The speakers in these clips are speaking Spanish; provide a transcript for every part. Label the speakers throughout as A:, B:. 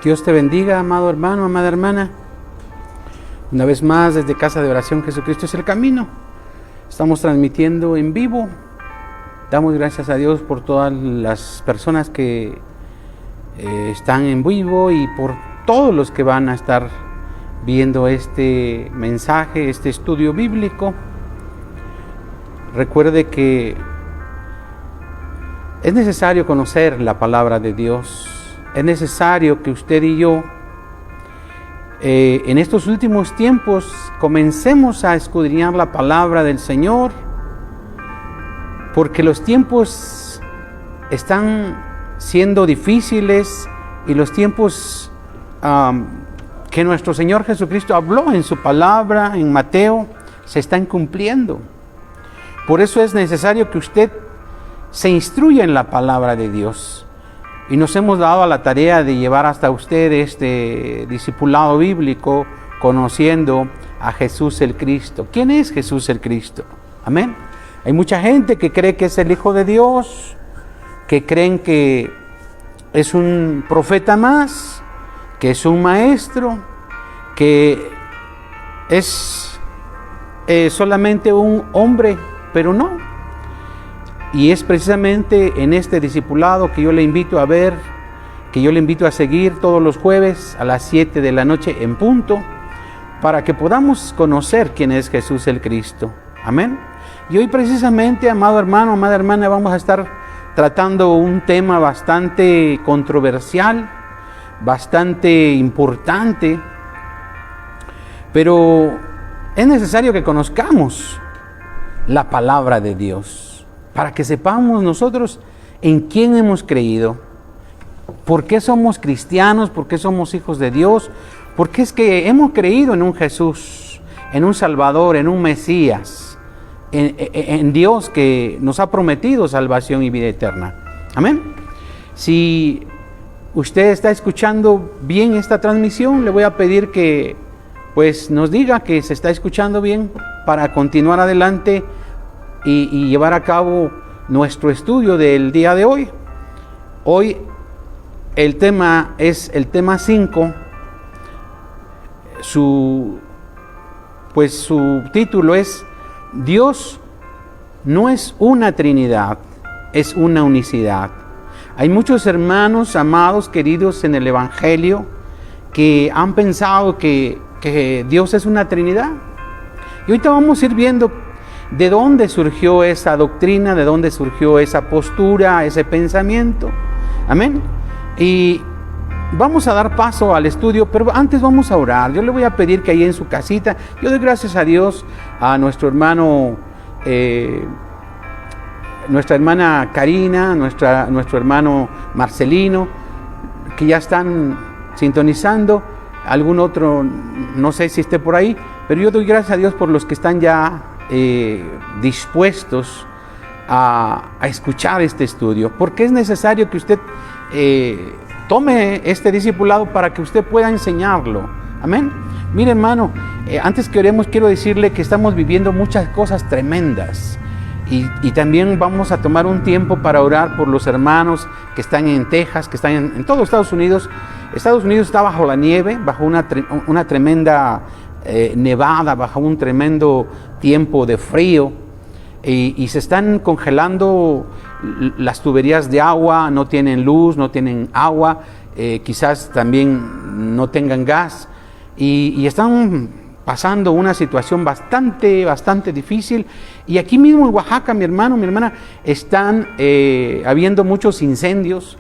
A: Dios te bendiga, amado hermano, amada hermana. Una vez más, desde Casa de Oración Jesucristo es el Camino. Estamos transmitiendo en vivo. Damos gracias a Dios por todas las personas que están en vivo y por todos los que van a estar viendo este mensaje, este estudio bíblico. Recuerde que es necesario conocer la palabra de Dios. Es necesario que usted y yo en estos últimos tiempos comencemos a escudriñar la palabra del Señor, porque los tiempos están siendo difíciles y los tiempos que nuestro Señor Jesucristo habló en su palabra, en Mateo, se están cumpliendo. Por eso es necesario que usted se instruya en la palabra de Dios. Y nos hemos dado a la tarea de llevar hasta usted este discipulado bíblico, conociendo a Jesús el Cristo. ¿Quién es Jesús el Cristo? Amén. Hay mucha gente que cree que es el Hijo de Dios, que creen que es un profeta más, que es un maestro, que es solamente un hombre, pero no. Y es precisamente en este discipulado que yo le invito a ver, que yo le invito a seguir todos los jueves a las 7 de la noche en punto, para que podamos conocer quién es Jesús el Cristo. Amén. Y hoy precisamente, amado hermano, amada hermana, vamos a estar tratando un tema bastante controversial, bastante importante, pero es necesario que conozcamos la palabra de Dios, para que sepamos nosotros en quién hemos creído, por qué somos cristianos, por qué somos hijos de Dios, porque es que hemos creído en un Jesús, en un Salvador, en un Mesías, en Dios que nos ha prometido salvación y vida eterna. Amén. Si usted está escuchando bien esta transmisión, le voy a pedir que pues nos diga que se está escuchando bien para continuar adelante y llevar a cabo nuestro estudio del día de hoy. Hoy el tema es el tema 5. Su título es Dios no es una Trinidad, es una unicidad. Hay muchos hermanos, amados, queridos en el Evangelio, que han pensado que Dios es una Trinidad. Y ahorita vamos a ir viendo de dónde surgió esa doctrina, de dónde surgió esa postura, ese pensamiento. Amén. Y vamos a dar paso al estudio, pero antes vamos a orar. Yo le voy a pedir que ahí en su casita, yo doy gracias a Dios, a nuestro hermano, nuestra hermana Karina, nuestro hermano Marcelino, que ya están sintonizando. Algún otro, no sé si esté por ahí, pero yo doy gracias a Dios por los que están ya dispuestos a escuchar este estudio, porque es necesario que usted tome este discipulado para que usted pueda enseñarlo. Amén. Mire, hermano, antes que oremos, quiero decirle que estamos viviendo muchas cosas tremendas y también vamos a tomar un tiempo para orar por los hermanos que están en Texas, que están en todo Estados Unidos. Estados Unidos está bajo la nieve, bajo una tremenda nevada, bajo un tremendo tiempo de frío, y se están congelando las tuberías de agua, no tienen luz, no tienen agua, quizás también no tengan gas, y están pasando una situación bastante difícil. Y aquí mismo en Oaxaca, mi hermano, mi hermana, están habiendo muchos incendios,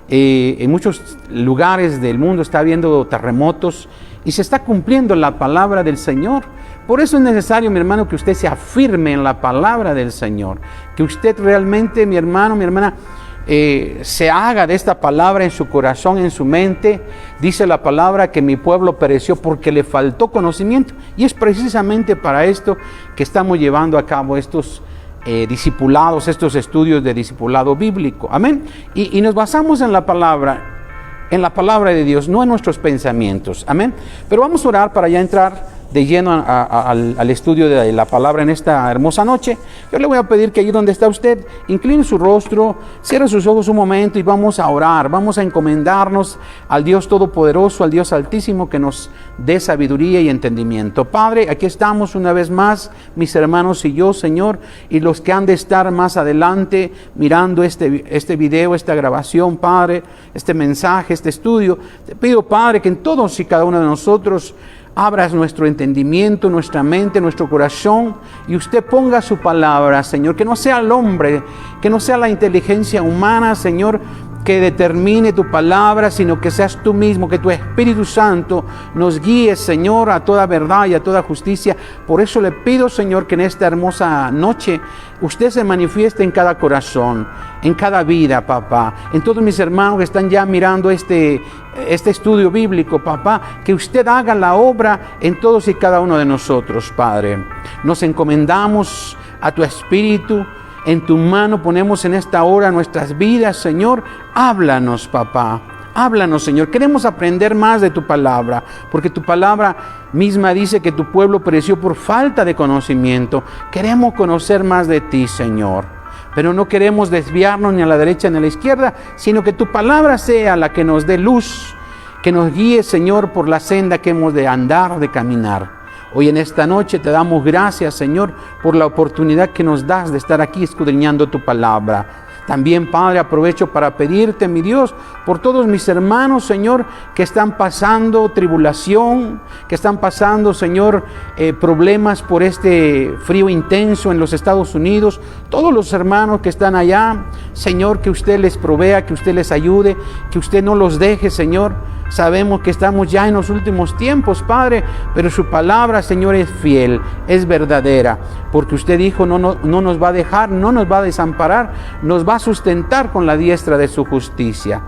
A: en muchos lugares del mundo está habiendo terremotos, y se está cumpliendo la palabra del Señor. Por eso es necesario, mi hermano, que usted se afirme en la palabra del Señor, que usted realmente, mi hermano, mi hermana, se haga de esta palabra en su corazón, en su mente. Dice la palabra que mi pueblo pereció porque le faltó conocimiento, y es precisamente para esto que estamos llevando a cabo estos discipulados, estos estudios de discipulado bíblico. Amén. Y nos basamos en la palabra de Dios, no en nuestros pensamientos. Amén. Pero vamos a orar para ya entrar de lleno al estudio de la palabra en esta hermosa noche, yo le voy a pedir que allí donde está usted, incline su rostro, cierre sus ojos un momento y vamos a orar, vamos a encomendarnos al Dios Todopoderoso, al Dios Altísimo, que nos dé sabiduría y entendimiento. Padre, aquí estamos una vez más, mis hermanos y yo, Señor, y los que han de estar más adelante mirando este video, esta grabación, Padre, este mensaje, este estudio. Te pido, Padre, que en todos y cada uno de nosotros abras nuestro entendimiento, nuestra mente, nuestro corazón, y usted ponga su palabra, Señor, que no sea el hombre, que no sea la inteligencia humana, Señor, que determine tu palabra, sino que seas tú mismo, que tu Espíritu Santo nos guíe, Señor, a toda verdad y a toda justicia. Por eso le pido, Señor, que en esta hermosa noche usted se manifieste en cada corazón, en cada vida, papá, en todos mis hermanos que están ya mirando este estudio bíblico, papá, que usted haga la obra en todos y cada uno de nosotros, Padre. Nos encomendamos a tu Espíritu. En tu mano ponemos en esta hora nuestras vidas, Señor. Háblanos, papá. Háblanos, Señor. Queremos aprender más de tu palabra, porque tu palabra misma dice que tu pueblo pereció por falta de conocimiento. Queremos conocer más de ti, Señor. Pero no queremos desviarnos ni a la derecha ni a la izquierda, sino que tu palabra sea la que nos dé luz, que nos guíe, Señor, por la senda que hemos de andar, de caminar. Hoy en esta noche te damos gracias, Señor, por la oportunidad que nos das de estar aquí escudriñando tu palabra. También, Padre, aprovecho para pedirte, mi Dios, por todos mis hermanos, Señor, que están pasando tribulación, que están pasando, Señor, problemas por este frío intenso en los Estados Unidos. Todos los hermanos que están allá, Señor, que usted les provea, que usted les ayude, que usted no los deje, Señor. Sabemos que estamos ya en los últimos tiempos, Padre, pero su palabra, Señor, es fiel, es verdadera, porque usted dijo, no nos va a dejar, no nos va a desamparar, nos va a sustentar con la diestra de su justicia.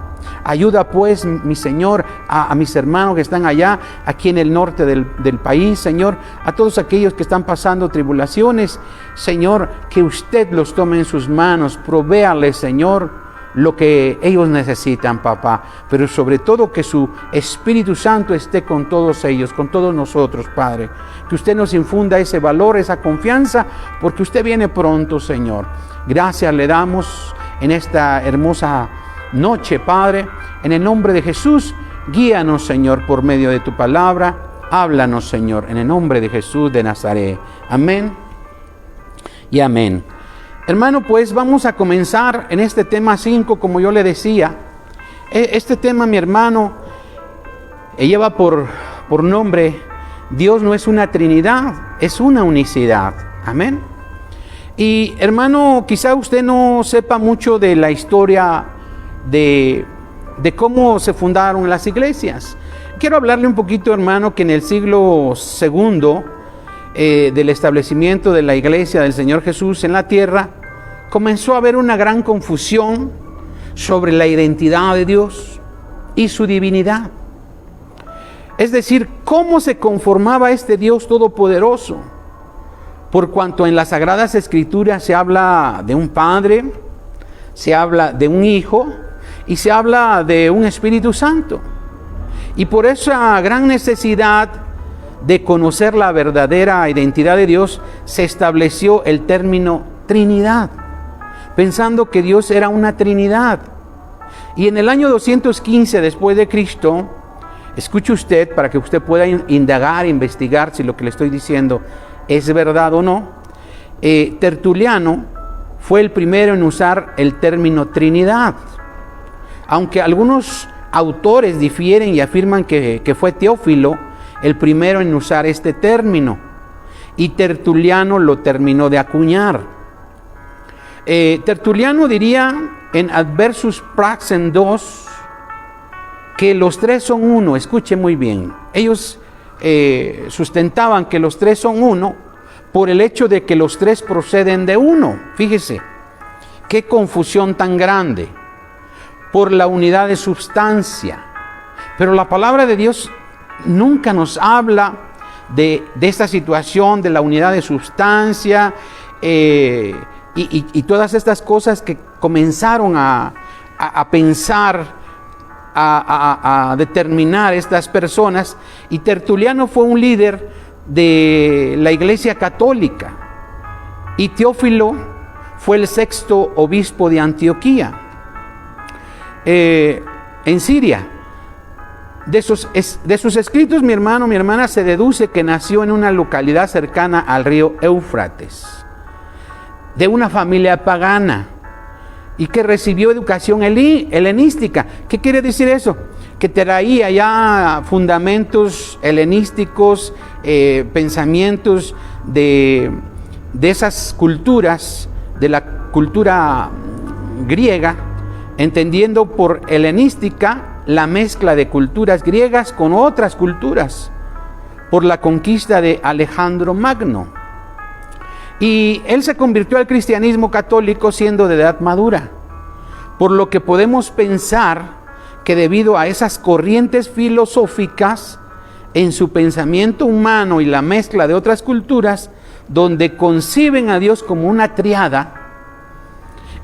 A: Ayuda pues, mi Señor, a mis hermanos que están allá, aquí en el norte del país, Señor, a todos aquellos que están pasando tribulaciones, Señor, que usted los tome en sus manos, provéales, Señor, lo que ellos necesitan, papá, pero sobre todo que su Espíritu Santo esté con todos ellos, con todos nosotros, Padre. Que usted nos infunda ese valor, esa confianza, porque usted viene pronto, Señor. Gracias le damos en esta hermosa noche, Padre. En el nombre de Jesús, guíanos, Señor, por medio de tu palabra. Háblanos, Señor, en el nombre de Jesús de Nazaret. Amén y amén. Hermano, pues vamos a comenzar en este tema 5, como yo le decía. Este tema, mi hermano, lleva por nombre, Dios no es una Trinidad, es una unicidad. Amén. Y hermano, quizá usted no sepa mucho de la historia de cómo se fundaron las iglesias. Quiero hablarle un poquito, hermano, que en el siglo II, del establecimiento de la iglesia del Señor Jesús en la tierra, comenzó a haber una gran confusión sobre la identidad de Dios y su divinidad. Es decir, cómo se conformaba este Dios todopoderoso, por cuanto en las Sagradas Escrituras se habla de un Padre, se habla de un Hijo y se habla de un Espíritu Santo. Y por esa gran necesidad de conocer la verdadera identidad de Dios, se estableció el término Trinidad, pensando que Dios era una Trinidad. Y en el año 215 después de Cristo, escuche usted para que usted pueda indagar, investigar si lo que le estoy diciendo es verdad o no. Tertuliano fue el primero en usar el término Trinidad, aunque algunos autores difieren y afirman que fue Teófilo el primero en usar este término, y Tertuliano lo terminó de acuñar. Tertuliano diría en Adversus Praxen 2 que los tres son uno. Escuche muy bien, ellos sustentaban que los tres son uno por el hecho de que los tres proceden de uno. Fíjese, qué confusión tan grande, por la unidad de substancia. Pero la palabra de Dios nunca nos habla de esta situación de la unidad de substancia y todas estas cosas que comenzaron a pensar, a determinar estas personas. Y Tertuliano fue un líder de la Iglesia Católica y Teófilo fue el 6º obispo de Antioquía, en Siria. De sus escritos, mi hermano, mi hermana, se deduce que nació en una localidad cercana al río Éufrates, de una familia pagana, y que recibió educación helenística. ¿Qué quiere decir eso? Que traía ya fundamentos helenísticos, pensamientos de esas culturas, de la cultura griega, entendiendo por helenística la mezcla de culturas griegas con otras culturas, por la conquista de Alejandro Magno. Y él se convirtió al cristianismo católico siendo de edad madura, por lo que podemos pensar que debido a esas corrientes filosóficas en su pensamiento humano y la mezcla de otras culturas, donde conciben a Dios como una triada,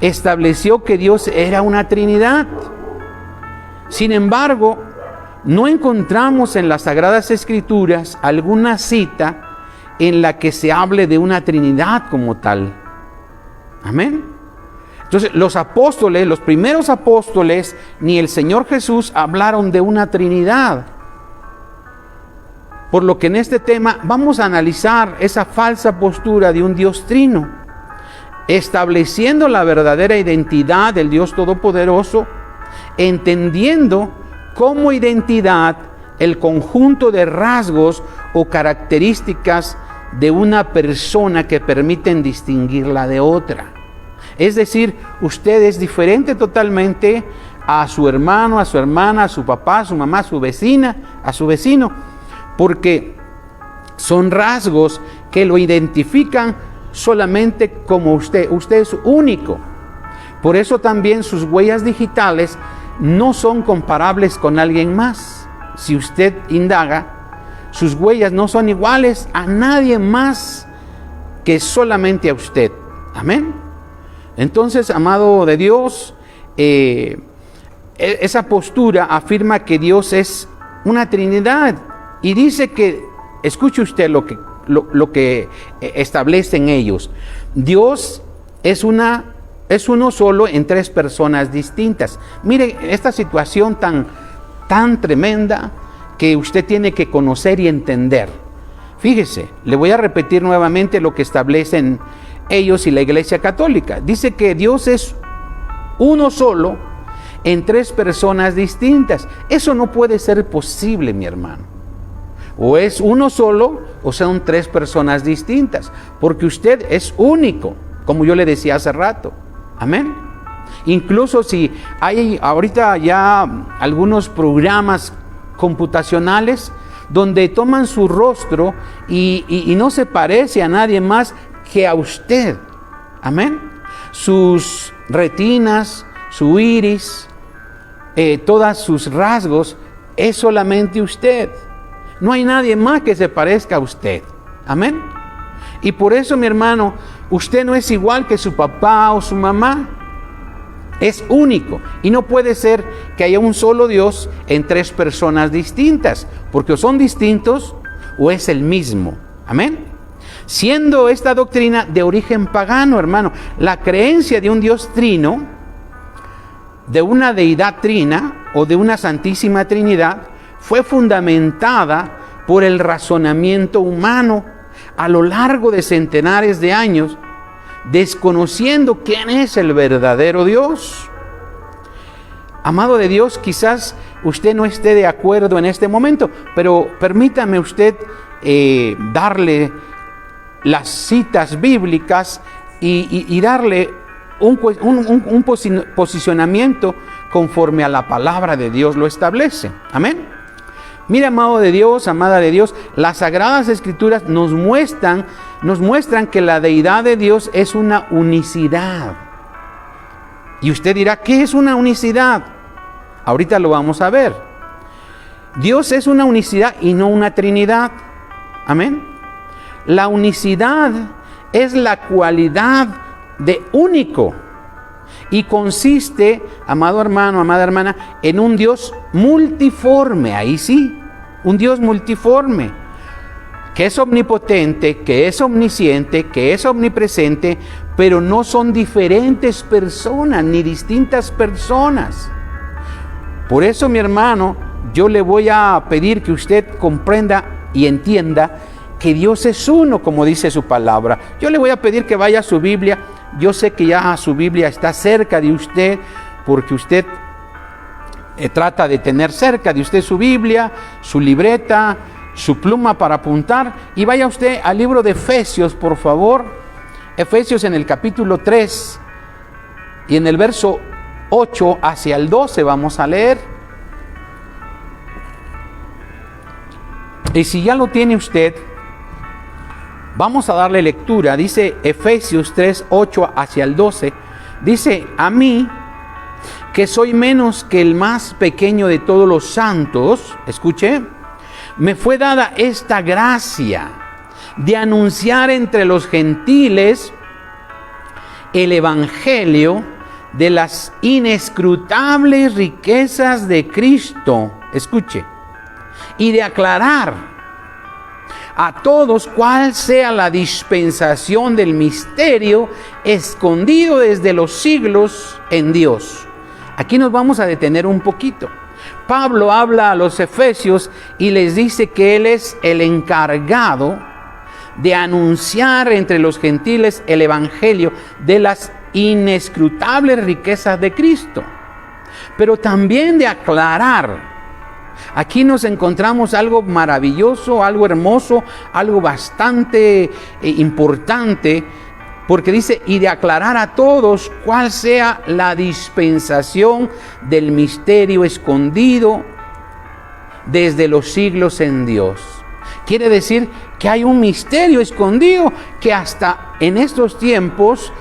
A: estableció que Dios era una Trinidad. Sin embargo, no encontramos en las Sagradas Escrituras alguna cita en la que se hable de una Trinidad como tal. Amén. Entonces, los apóstoles, los primeros apóstoles, ni el Señor Jesús hablaron de una Trinidad. Por lo que en este tema vamos a analizar esa falsa postura de un Dios trino, estableciendo la verdadera identidad del Dios Todopoderoso, entendiendo como identidad el conjunto de rasgos o características de una persona que permiten distinguirla de otra. Es decir, usted es diferente totalmente a su hermano, a su hermana, a su papá, a su mamá, a su vecina, a su vecino, porque son rasgos que lo identifican solamente como usted. Usted es único. Por eso también sus huellas digitales no son comparables con alguien más. Si usted indaga, sus huellas no son iguales a nadie más que solamente a usted. Amén. Entonces, amado de Dios, esa postura afirma que Dios es una Trinidad y dice que, escuche usted lo que establecen ellos. Dios es uno solo en 3 personas distintas. Mire esta situación tan tremenda que usted tiene que conocer y entender. Fíjese, le voy a repetir nuevamente lo que establecen ellos y la Iglesia Católica. Dice que Dios es uno solo en 3 personas distintas. Eso no puede ser posible, mi hermano. O es uno solo o son 3 personas distintas, porque usted es único, como yo le decía hace rato. Amén. Incluso si hay ahorita ya algunos programas computacionales donde toman su rostro y no se parece a nadie más que a usted. Amén. Sus retinas, su iris, todos sus rasgos, es solamente usted. No hay nadie más que se parezca a usted. Amén. Y por eso, mi hermano, usted no es igual que su papá o su mamá. Es único. Y no puede ser que haya un solo Dios en 3 personas distintas, porque o son distintos o es el mismo. Amén. Siendo esta doctrina de origen pagano, hermano, la creencia de un Dios trino, de una deidad trina o de una santísima Trinidad, fue fundamentada por el razonamiento humano a lo largo de centenares de años, desconociendo quién es el verdadero Dios. Amado de Dios, quizás usted no esté de acuerdo en este momento, pero permítame usted darle las citas bíblicas y darle un posicionamiento conforme a la palabra de Dios lo establece. Amén. Mira, amado de Dios, amada de Dios, las Sagradas Escrituras nos muestran que la deidad de Dios es una unicidad. Y usted dirá, ¿qué es una unicidad? Ahorita lo vamos a ver. Dios es una unicidad y no una trinidad. Amén. La unicidad es la cualidad de único y consiste, amado hermano, amada hermana, en un Dios multiforme. Ahí sí, un Dios multiforme. que es omnipotente, que es omnisciente, que es omnipresente, pero no son diferentes personas ni distintas personas. Por eso, mi hermano, yo le voy a pedir que usted comprenda y entienda que Dios es uno, como dice su palabra. Yo le voy a pedir que vaya a su Biblia. Yo sé que ya su Biblia está cerca de usted, porque usted trata de tener cerca de usted su Biblia, su libreta, su pluma para apuntar. Y vaya usted al libro de Efesios, por favor. Efesios en el capítulo 3 y en el verso 8 hacia el 12 vamos a leer. Y si ya lo tiene usted, vamos a darle lectura. Dice Efesios 3, 8 hacia el 12. Dice: a mí, que soy menos que el más pequeño de todos los santos, escuche, me fue dada esta gracia de anunciar entre los gentiles el evangelio de las inescrutables riquezas de Cristo, escuche, y de aclarar a todos cuál sea la dispensación del misterio escondido desde los siglos en Dios. Aquí nos vamos a detener un poquito. Pablo habla a los efesios y les dice que él es el encargado de anunciar entre los gentiles el evangelio de las inescrutables riquezas de Cristo, pero también de aclarar. Aquí nos encontramos algo maravilloso, algo hermoso, algo bastante importante, porque dice: y de aclarar a todos cuál sea la dispensación del misterio escondido desde los siglos en Dios. Quiere decir que hay un misterio escondido que hasta en estos tiempos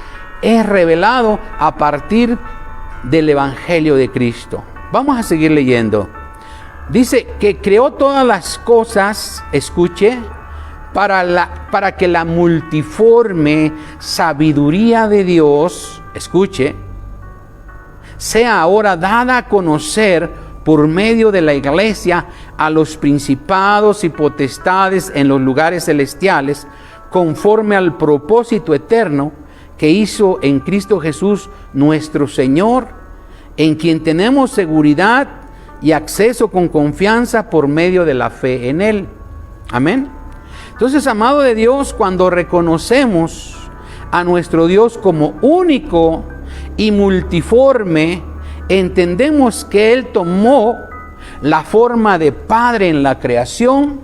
A: es revelado a partir del evangelio de Cristo. Vamos a seguir leyendo. Dice que creó todas las cosas, escuche, para que la multiforme sabiduría de Dios, escuche, sea ahora dada a conocer por medio de la iglesia a los principados y potestades en los lugares celestiales, conforme al propósito eterno que hizo en Cristo Jesús nuestro Señor, en quien tenemos seguridad y acceso con confianza por medio de la fe en Él. Amén. Entonces, amado de Dios, cuando reconocemos a nuestro Dios como único y multiforme, entendemos que Él tomó la forma de Padre en la creación,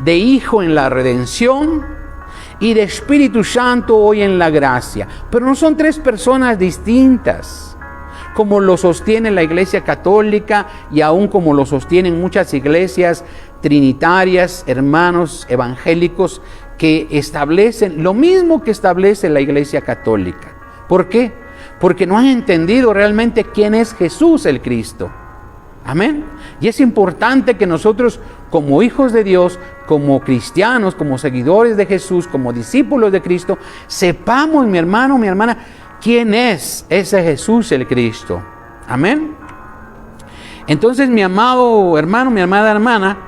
A: de Hijo en la redención y de Espíritu Santo hoy en la gracia. Pero no son tres personas distintas, como lo sostiene la Iglesia Católica y aún como lo sostienen muchas iglesias trinitarias, hermanos evangélicos, que establecen lo mismo que establece la Iglesia Católica. ¿Por qué? Porque no han entendido realmente quién es Jesús el Cristo. Amén. Y es importante que nosotros, como hijos de Dios, como cristianos, como seguidores de Jesús, como discípulos de Cristo, sepamos, mi hermano, mi hermana, quién es ese Jesús el Cristo. Amén. Entonces, mi amado hermano, mi amada hermana,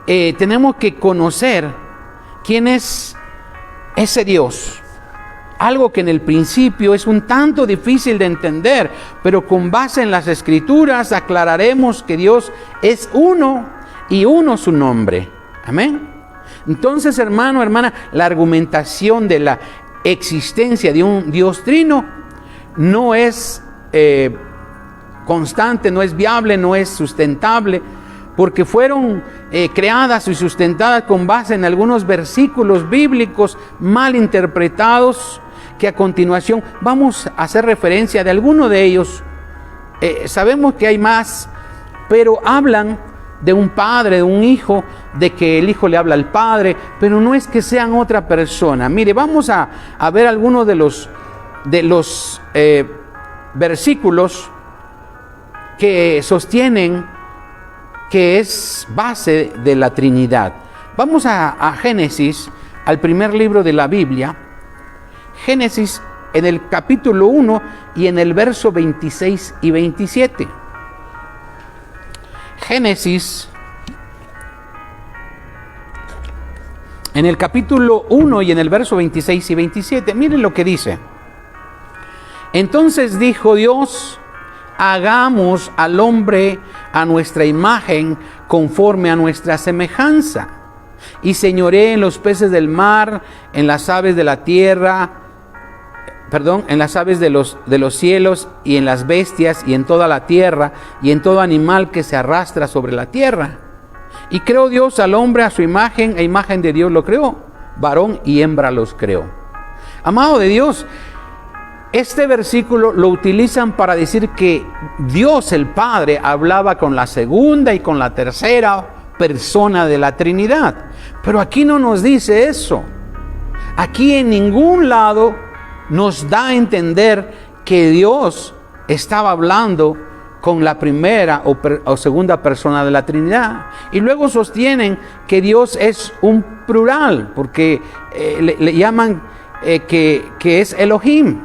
A: tenemos que conocer quién es ese Dios. Algo que en el principio es un tanto difícil de entender, pero con base en las Escrituras aclararemos que Dios es uno y uno su nombre. Amén. Entonces, hermano, hermana, la argumentación de la existencia de un Dios trino no es constante, no es viable, no es sustentable, porque fueron creadas y sustentadas con base en algunos versículos bíblicos mal interpretados, que a continuación vamos a hacer referencia de alguno de ellos. Sabemos que hay más, pero hablan de un padre, de un hijo, de que el hijo le habla al padre, pero no es que sean otra persona. Mire, vamos a ver algunos de los versículos que sostienen que es base de la Trinidad. Vamos a Génesis, al primer libro de la Biblia. Génesis en el capítulo 1 y en el verso 26 y 27. Génesis en el capítulo 1 y en el verso 26 y 27, miren lo que dice. Entonces dijo Dios: hagamos al hombre a nuestra imagen, conforme a nuestra semejanza, y señoree en los peces del mar, en las aves de la tierra, en las aves de los cielos, y en las bestias, y en toda la tierra, y en todo animal que se arrastra sobre la tierra. Y creó Dios al hombre a su imagen, a imagen de Dios lo creó, varón y hembra los creó. Amado de Dios, este versículo lo utilizan para decir que Dios el Padre hablaba con la segunda y con la tercera persona de la Trinidad. Pero aquí no nos dice eso. Aquí en ningún lado nos da a entender que Dios estaba hablando con la primera o segunda persona de la Trinidad. Y luego sostienen que Dios es un plural, porque le llaman que es Elohim.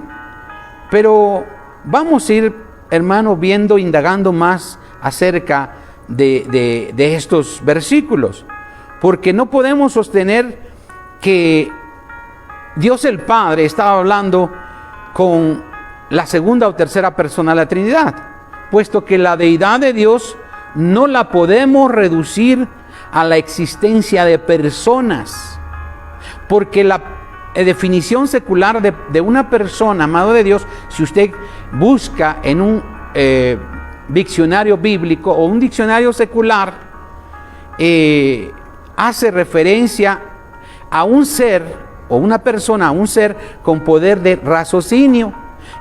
A: Pero vamos a ir, hermano, indagando más acerca de estos versículos, porque no podemos sostener que Dios el Padre estaba hablando con la segunda o tercera persona de la Trinidad, puesto que la deidad de Dios no la podemos reducir a la existencia de personas, porque la definición secular de una persona, amado de Dios, si usted busca en un diccionario bíblico o un diccionario secular, hace referencia a un ser o una persona, a un ser con poder de raciocinio,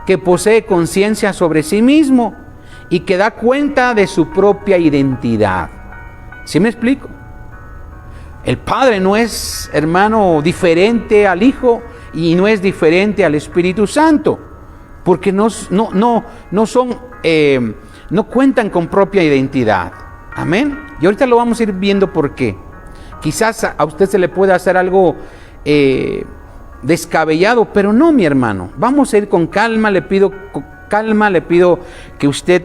A: que posee conciencia sobre sí mismo y que da cuenta de su propia identidad. ¿Sí me explico? El Padre no es, hermano, diferente al Hijo y no es diferente al Espíritu Santo, porque no cuentan con propia identidad. Amén. Y ahorita lo vamos a ir viendo por qué. Quizás a usted se le pueda hacer algo descabellado, pero no, mi hermano. Vamos a ir con calma. Le pido que usted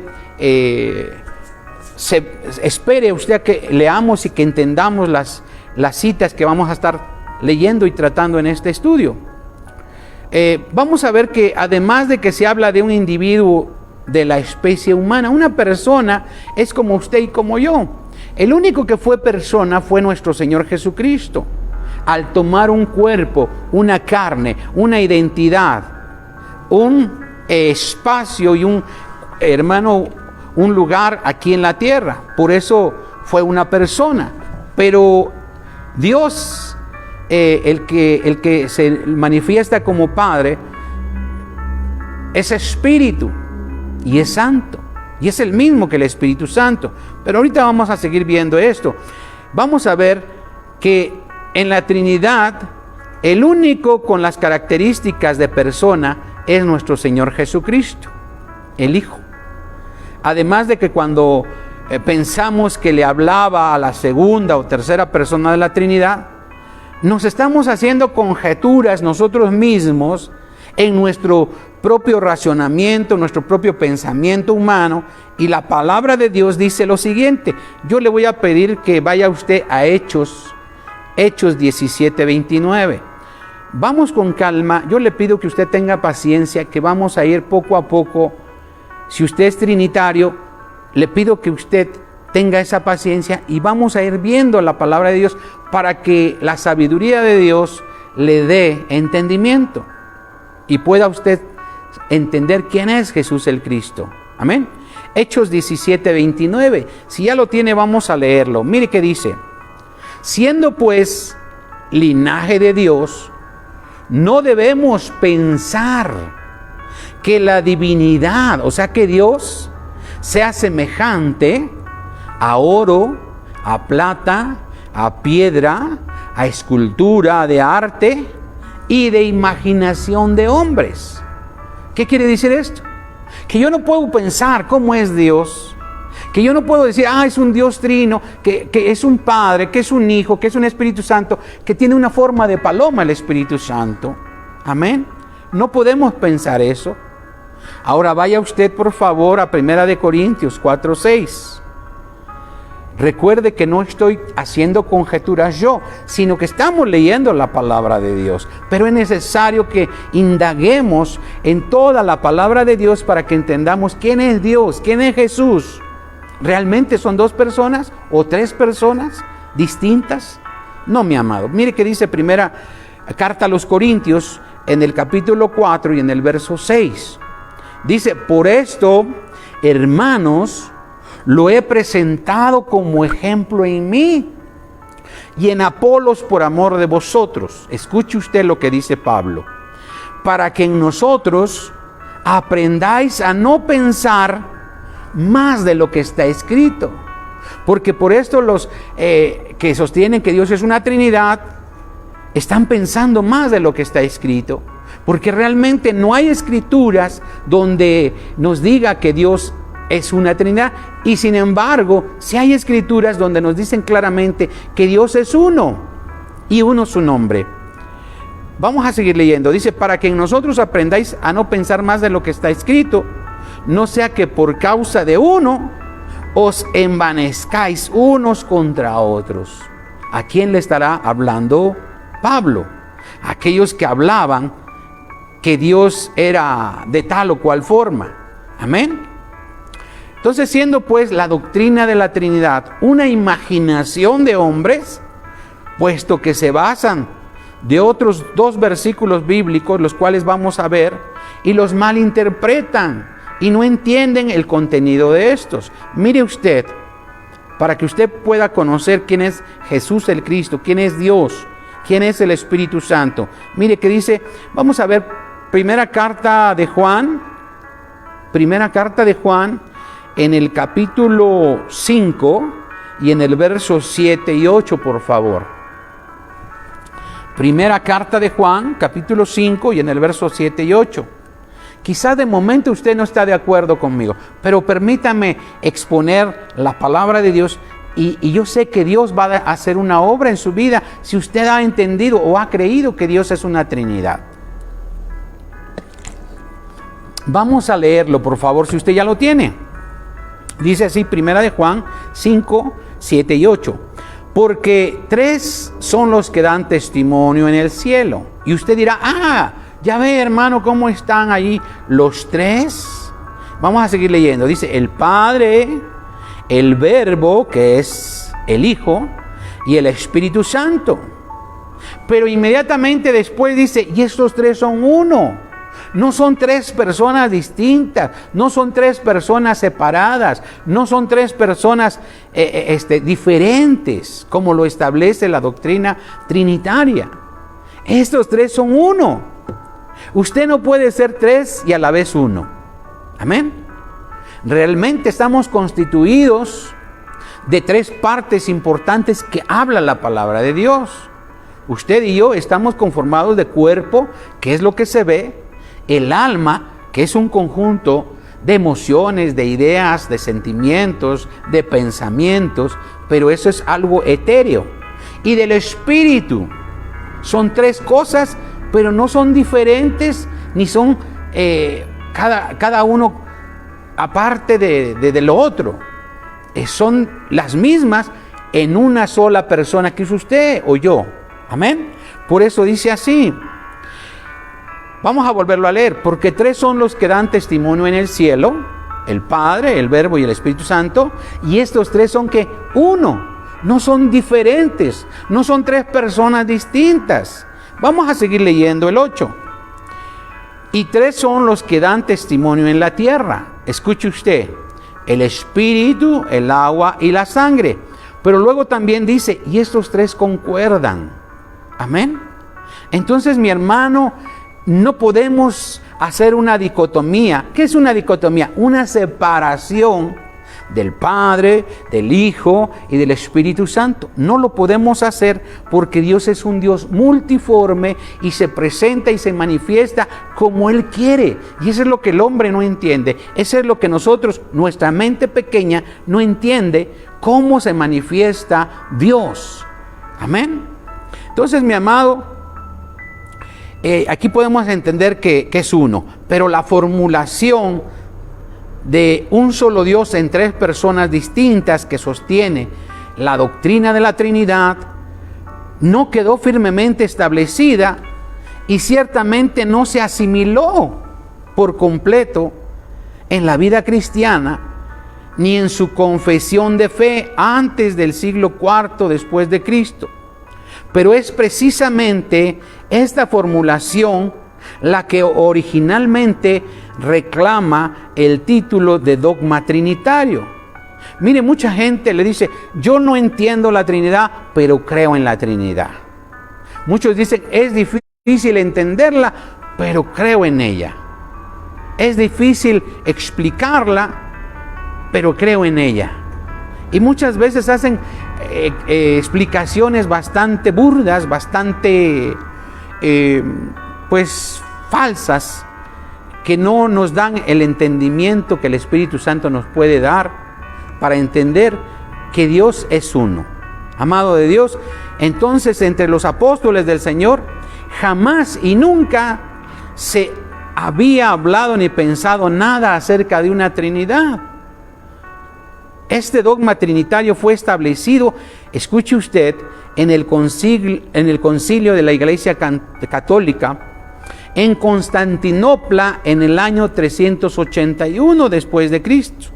A: espere usted a que leamos y que entendamos las citas que vamos a estar leyendo y tratando en este estudio. Vamos a ver que además de que se habla de un individuo de la especie humana, una persona es como usted y como yo. El único que fue persona fue nuestro Señor Jesucristo, al tomar un cuerpo, una carne, una identidad, un espacio y un lugar aquí en la tierra. Por eso fue una persona. Pero Dios, el que se manifiesta como Padre, es Espíritu y es Santo, y es el mismo que el Espíritu Santo. Pero ahorita vamos a seguir viendo esto. Vamos a ver que en la Trinidad, el único con las características de persona es nuestro Señor Jesucristo, el Hijo. Además de que cuando pensamos que le hablaba a la segunda o tercera persona de la Trinidad, nos estamos haciendo conjeturas nosotros mismos en nuestro propio racionamiento, nuestro propio pensamiento humano, y la palabra de Dios dice lo siguiente. Yo le voy a pedir que vaya usted a Hechos 17:29. Vamos con calma. Yo le pido que usted tenga paciencia, que vamos a ir poco a poco. Si usted es trinitario, le pido que usted tenga esa paciencia y vamos a ir viendo la palabra de Dios para que la sabiduría de Dios le dé entendimiento y pueda usted entender quién es Jesús el Cristo. Amén. Hechos 17:29. Si ya lo tiene, vamos a leerlo. Mire qué dice. Siendo pues linaje de Dios, no debemos pensar que la divinidad, o sea que Dios, sea semejante a oro, a plata, a piedra, a escultura de arte y de imaginación de hombres. ¿Qué quiere decir esto? Que yo no puedo pensar cómo es Dios, que yo no puedo decir, es un Dios trino, que es un Padre, que es un Hijo, que es un Espíritu Santo, que tiene una forma de paloma el Espíritu Santo. Amén. No podemos pensar eso. Ahora vaya usted por favor a 1 Corintios 4:6. Recuerde que no estoy haciendo conjeturas yo, sino que estamos leyendo la palabra de Dios. Pero es necesario que indaguemos en toda la palabra de Dios para que entendamos quién es Dios, quién es Jesús. ¿Realmente son dos personas o tres personas distintas? No, mi amado. Mire que dice primera carta a los Corintios en el capítulo 4 y en el verso 6. Dice, por esto, hermanos, lo he presentado como ejemplo en mí y en Apolos por amor de vosotros. Escuche usted lo que dice Pablo. Para que en nosotros aprendáis a no pensar más de lo que está escrito. Porque por esto los que sostienen que Dios es una Trinidad, están pensando más de lo que está escrito. Porque realmente no hay escrituras donde nos diga que Dios es una Trinidad. Y sin embargo, sí hay escrituras donde nos dicen claramente que Dios es uno y uno su nombre. Vamos a seguir leyendo. Dice, para que en nosotros aprendáis a no pensar más de lo que está escrito, no sea que por causa de uno os envanezcáis unos contra otros. ¿A quién le estará hablando Pablo? Aquellos que hablaban que Dios era de tal o cual forma. Amén. Entonces, siendo pues la doctrina de la Trinidad una imaginación de hombres, puesto que se basan de otros dos versículos bíblicos, los cuales vamos a ver, y los malinterpretan y no entienden el contenido de estos. Mire usted, para que usted pueda conocer quién es Jesús el Cristo, quién es Dios, quién es el Espíritu Santo. Mire que dice, vamos a ver primera carta de Juan en el capítulo 5 y en el verso 7 y 8, por favor. Primera carta de Juan, capítulo 5 y en el verso 7 y 8. Quizá de momento usted no está de acuerdo conmigo, pero permítame exponer la palabra de Dios y yo sé que Dios va a hacer una obra en su vida si usted ha entendido o ha creído que Dios es una Trinidad. Vamos a leerlo, por favor, si usted ya lo tiene. Dice así, primera de Juan 5, 7 y 8. Porque tres son los que dan testimonio en el cielo. Y usted dirá, ya ve, hermano, cómo están allí los tres. Vamos a seguir leyendo. Dice, el Padre, el Verbo, que es el Hijo, y el Espíritu Santo. Pero inmediatamente después dice, y estos tres son uno. No son tres personas distintas, no son tres personas separadas, no son tres personas diferentes, como lo establece la doctrina trinitaria. Estos tres son uno. Usted no puede ser tres y a la vez uno. Amén. Realmente estamos constituidos de tres partes importantes que habla la palabra de Dios. Usted y yo estamos conformados de cuerpo, que es lo que se ve, el alma, que es un conjunto de emociones, de ideas, de sentimientos, de pensamientos, pero eso es algo etéreo. Y del espíritu. Son tres cosas, pero no son diferentes, ni son cada uno aparte de lo otro. Son las mismas en una sola persona, que es usted o yo. Amén. Por eso dice así. Vamos a volverlo a leer. Porque tres son los que dan testimonio en el cielo: el Padre, el Verbo y el Espíritu Santo. Y estos tres son que uno. No son diferentes. No son tres personas distintas. Vamos a seguir leyendo el 8. Y tres son los que dan testimonio en la tierra. Escuche usted. El Espíritu, el agua y la sangre. Pero luego también dice, y estos tres concuerdan. Amén. Entonces, mi hermano, no podemos hacer una dicotomía. ¿Qué es una dicotomía? Una separación del Padre, del Hijo y del Espíritu Santo. No lo podemos hacer porque Dios es un Dios multiforme y se presenta y se manifiesta como Él quiere. Y eso es lo que el hombre no entiende. Eso es lo que nosotros, nuestra mente pequeña, no entiende, cómo se manifiesta Dios. Amén. Entonces, mi amado, aquí podemos entender que es uno, pero la formulación de un solo Dios en tres personas distintas que sostiene la doctrina de la Trinidad no quedó firmemente establecida y ciertamente no se asimiló por completo en la vida cristiana ni en su confesión de fe antes del siglo IV después de Cristo. Pero es precisamente esta formulación la que originalmente reclama el título de dogma trinitario. Mire, mucha gente le dice, yo no entiendo la Trinidad, pero creo en la Trinidad. Muchos dicen, es difícil entenderla, pero creo en ella. Es difícil explicarla, pero creo en ella. Y muchas veces hacen explicaciones bastante burdas, bastante falsas, que no nos dan el entendimiento que el Espíritu Santo nos puede dar para entender que Dios es uno. Amado de Dios, entonces entre los apóstoles del Señor jamás y nunca se había hablado ni pensado nada acerca de una Trinidad. Este dogma trinitario fue establecido, escuche usted, en el concilio de la Iglesia Católica en Constantinopla en el año 381 después de Cristo,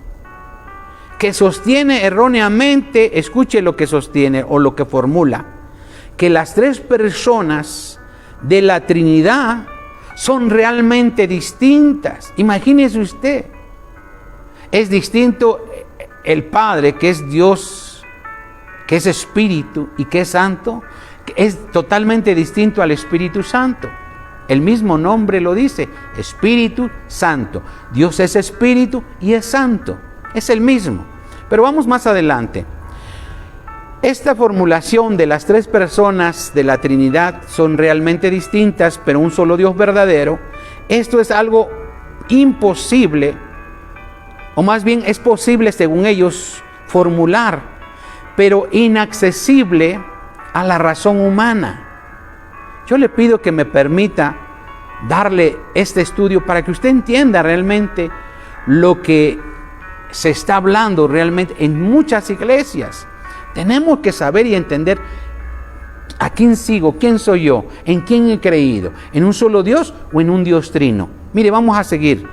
A: que sostiene erróneamente, escuche lo que sostiene o lo que formula, que las tres personas de la Trinidad son realmente distintas. Imagínese usted, es distinto el Padre, que es Dios, que es Espíritu y que es Santo, que es totalmente distinto al Espíritu Santo. El mismo nombre lo dice, Espíritu Santo. Dios es Espíritu y es Santo. Es el mismo. Pero vamos más adelante. Esta formulación de las tres personas de la Trinidad son realmente distintas, pero un solo Dios verdadero. Esto es algo imposible, o más bien es posible según ellos formular, pero inaccesible a la razón humana. Yo le pido que me permita darle este estudio para que usted entienda realmente lo que se está hablando realmente en muchas iglesias. Tenemos que saber y entender a quién sigo, quién soy yo, en quién he creído, en un solo Dios o en un Dios trino. Mire, vamos a seguir.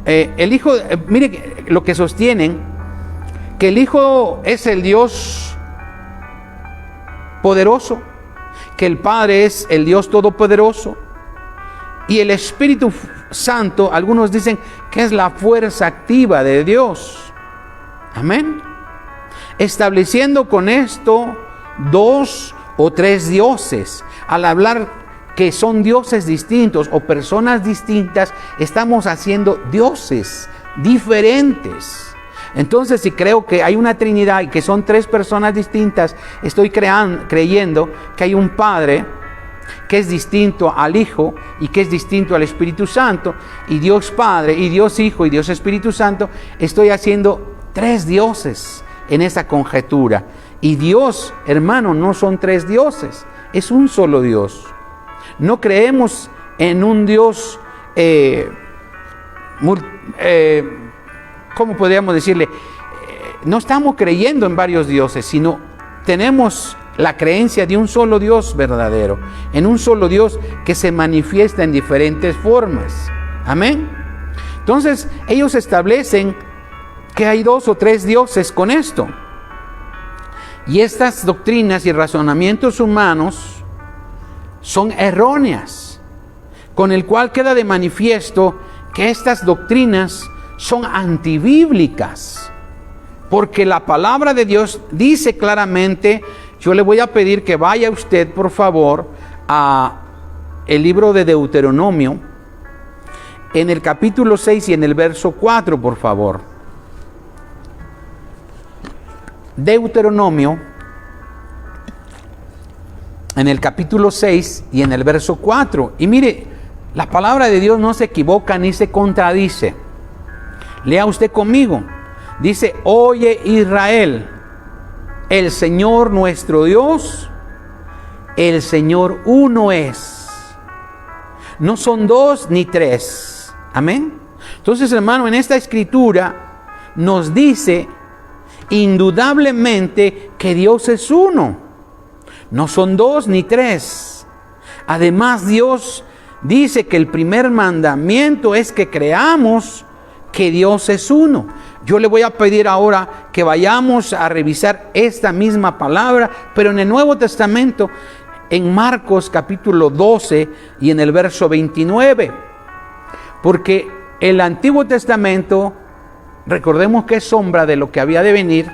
A: El Hijo, mire lo que sostienen, que el Hijo es el Dios poderoso, que el Padre es el Dios todopoderoso y el Espíritu Santo, algunos dicen que es la fuerza activa de Dios. Amén. Estableciendo con esto dos o tres dioses. Al hablar que son dioses distintos o personas distintas, estamos haciendo dioses diferentes. Entonces, si creo que hay una Trinidad y que son tres personas distintas, estoy creyendo que hay un Padre que es distinto al Hijo y que es distinto al Espíritu Santo, y Dios Padre, y Dios Hijo, y Dios Espíritu Santo. Estoy haciendo tres dioses en esa conjetura. Y Dios, hermano, no son tres dioses, es un solo Dios. No creemos en un Dios, ¿cómo podríamos decirle? No estamos creyendo en varios dioses, sino tenemos la creencia de un solo Dios verdadero, en un solo Dios que se manifiesta en diferentes formas. Amén. Entonces, ellos establecen que hay dos o tres dioses con esto. Y estas doctrinas y razonamientos humanos son erróneas, con el cual queda de manifiesto que estas doctrinas son antibíblicas, porque la palabra de Dios dice claramente. Yo le voy a pedir que vaya usted, por favor, a el libro de Deuteronomio, en el capítulo 6 y en el verso 4, por favor. Deuteronomio, en el capítulo 6 y en el verso 4. Y mire, la palabra de Dios no se equivoca ni se contradice. Lea usted conmigo. Dice, oye Israel, el Señor nuestro Dios, el Señor uno es. No son dos ni tres. Amén. Entonces, hermano, en esta escritura nos dice indudablemente que Dios es uno. No son dos ni tres. Además, Dios dice que el primer mandamiento es que creamos que Dios es uno. Yo le voy a pedir ahora que vayamos a revisar esta misma palabra, pero en el Nuevo Testamento, en Marcos capítulo 12 y en el verso 29. Porque el Antiguo Testamento, recordemos que es sombra de lo que había de venir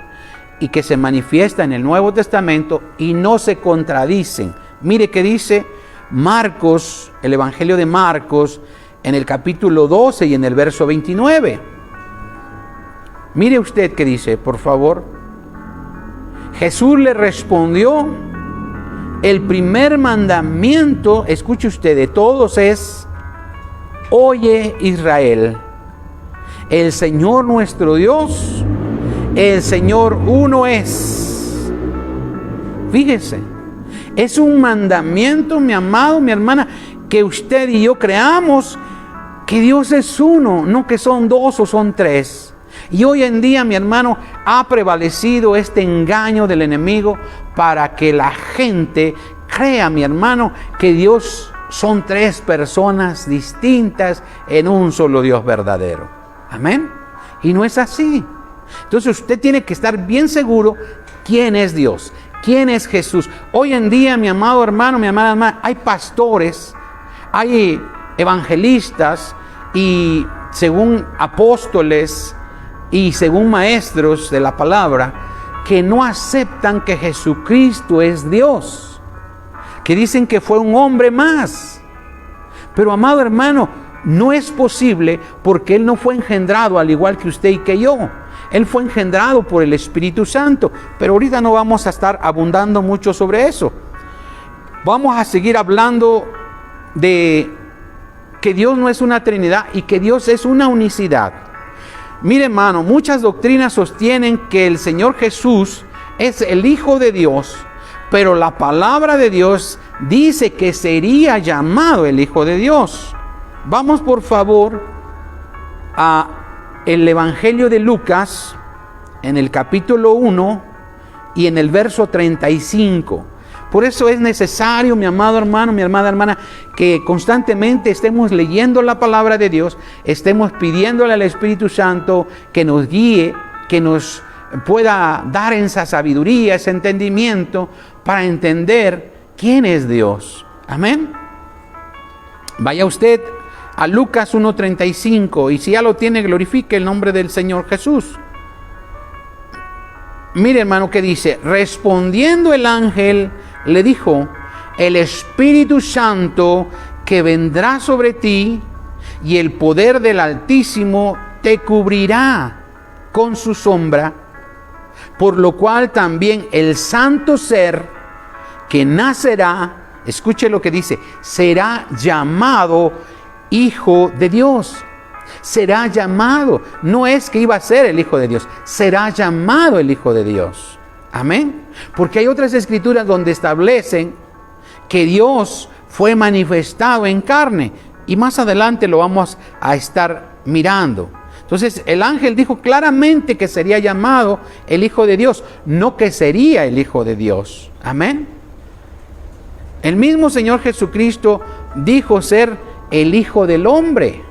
A: y que se manifiesta en el Nuevo Testamento y no se contradicen. Mire que dice Marcos, el Evangelio de Marcos, en el capítulo 12 y en el verso 29. Mire usted qué dice, por favor. Jesús le respondió: el primer mandamiento, escuche usted, de todos es: oye, Israel, el Señor nuestro Dios, el Señor uno es. Fíjese, es un mandamiento, mi amado, mi hermana, que usted y yo creamos que Dios es uno, no que son dos o son tres. Y hoy en día, mi hermano, ha prevalecido este engaño del enemigo para que la gente crea, mi hermano, que Dios son tres personas distintas en un solo Dios verdadero. Amén. Y no es así. Entonces usted tiene que estar bien seguro quién es Dios, quién es Jesús. Hoy en día, mi amado hermano, mi amada hermana, hay pastores, hay evangelistas y según apóstoles y según maestros de la palabra que no aceptan que Jesucristo es Dios, que dicen que fue un hombre más. Pero, amado hermano, no es posible, porque Él no fue engendrado al igual que usted y que yo. Él fue engendrado por el Espíritu Santo. Pero ahorita no vamos a estar abundando mucho sobre eso. Vamos a seguir hablando de que Dios no es una Trinidad y que Dios es una unicidad. Mire, hermano, muchas doctrinas sostienen que el Señor Jesús es el Hijo de Dios, pero la palabra de Dios dice que sería llamado el Hijo de Dios. Vamos, por favor, a el Evangelio de Lucas, en el capítulo 1 y en el verso 35. Por eso es necesario, mi amado hermano, mi amada hermana, que constantemente estemos leyendo la palabra de Dios, estemos pidiéndole al Espíritu Santo que nos guíe, que nos pueda dar esa sabiduría, ese entendimiento para entender quién es Dios. Amén. Vaya usted a Lucas 1:35 y si ya lo tiene, glorifique el nombre del Señor Jesús. Mire, hermano, que dice: respondiendo el ángel le dijo: el Espíritu Santo que vendrá sobre ti y el poder del Altísimo te cubrirá con su sombra, por lo cual también el santo ser que nacerá, escuche lo que dice, será llamado Hijo de Dios. Será llamado, no es que iba a ser el Hijo de Dios, será llamado el Hijo de Dios. Amén. Porque hay otras escrituras donde establecen que Dios fue manifestado en carne, y más adelante lo vamos a estar mirando. Entonces el ángel dijo claramente que sería llamado el Hijo de Dios, no que sería el Hijo de Dios. Amén. El mismo Señor Jesucristo dijo ser el Hijo del Hombre,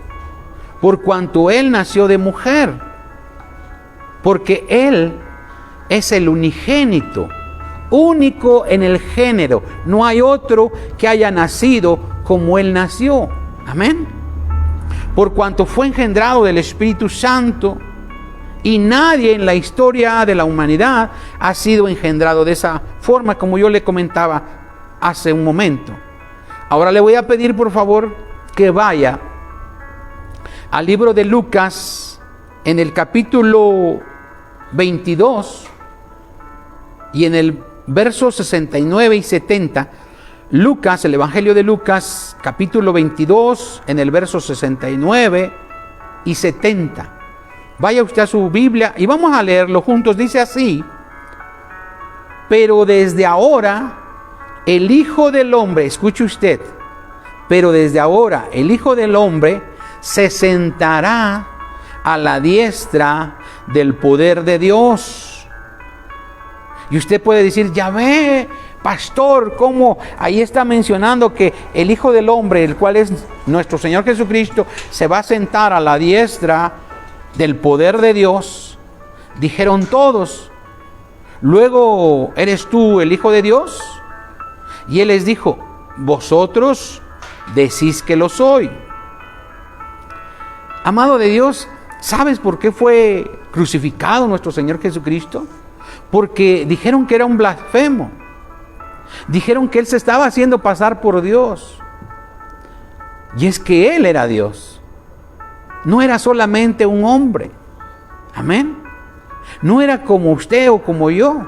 A: por cuanto Él nació de mujer, porque Él es el unigénito, único en el género. No hay otro que haya nacido como Él nació. Amén. Por cuanto fue engendrado del Espíritu Santo, y nadie en la historia de la humanidad ha sido engendrado de esa forma, como yo le comentaba hace un momento. Ahora le voy a pedir, por favor, que vaya al libro de Lucas, en el capítulo 22 y en el verso 69 y 70. Lucas, el Evangelio de Lucas, capítulo 22, en el verso 69 y 70. Vaya usted a su Biblia y vamos a leerlo juntos. Dice así: pero desde ahora el Hijo del Hombre, escuche usted, pero desde ahora el Hijo del Hombre se sentará a la diestra del poder de Dios. Y usted puede decir, ya ve, pastor, cómo ahí está mencionando que el Hijo del Hombre, el cual es nuestro Señor Jesucristo, se va a sentar a la diestra del poder de Dios. Dijeron todos, luego, ¿eres tú el Hijo de Dios? Y Él les dijo, vosotros decís que lo soy. Amado de Dios, ¿sabes por qué fue crucificado nuestro Señor Jesucristo? Porque dijeron que era un blasfemo. Dijeron que Él se estaba haciendo pasar por Dios. Y es que Él era Dios. No era solamente un hombre. Amén. No era como usted o como yo.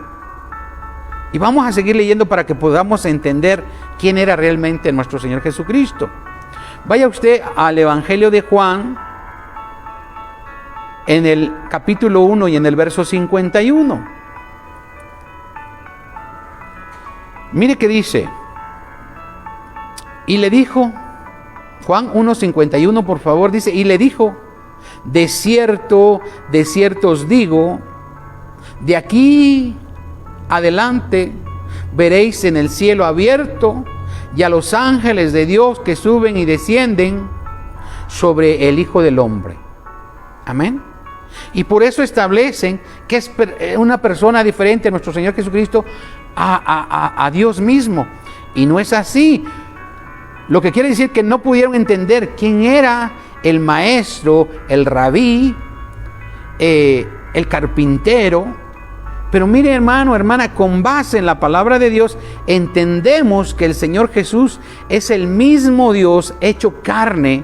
A: Y vamos a seguir leyendo para que podamos entender quién era realmente nuestro Señor Jesucristo. Vaya usted al Evangelio de Juan, en el capítulo 1 y en el verso 51. Mire que dice, y le dijo, Juan 1:51, por favor, dice, y le dijo, de cierto os digo, de aquí adelante veréis en el cielo abierto y a los ángeles de Dios que suben y descienden sobre el Hijo del Hombre. Amén. Y por eso establecen que es una persona diferente a nuestro Señor Jesucristo, a Dios mismo. Y no es así. Lo que quiere decir que no pudieron entender quién era el maestro, el rabí, el carpintero. Pero mire, hermano, hermana, con base en la palabra de Dios, entendemos que el Señor Jesús es el mismo Dios hecho carne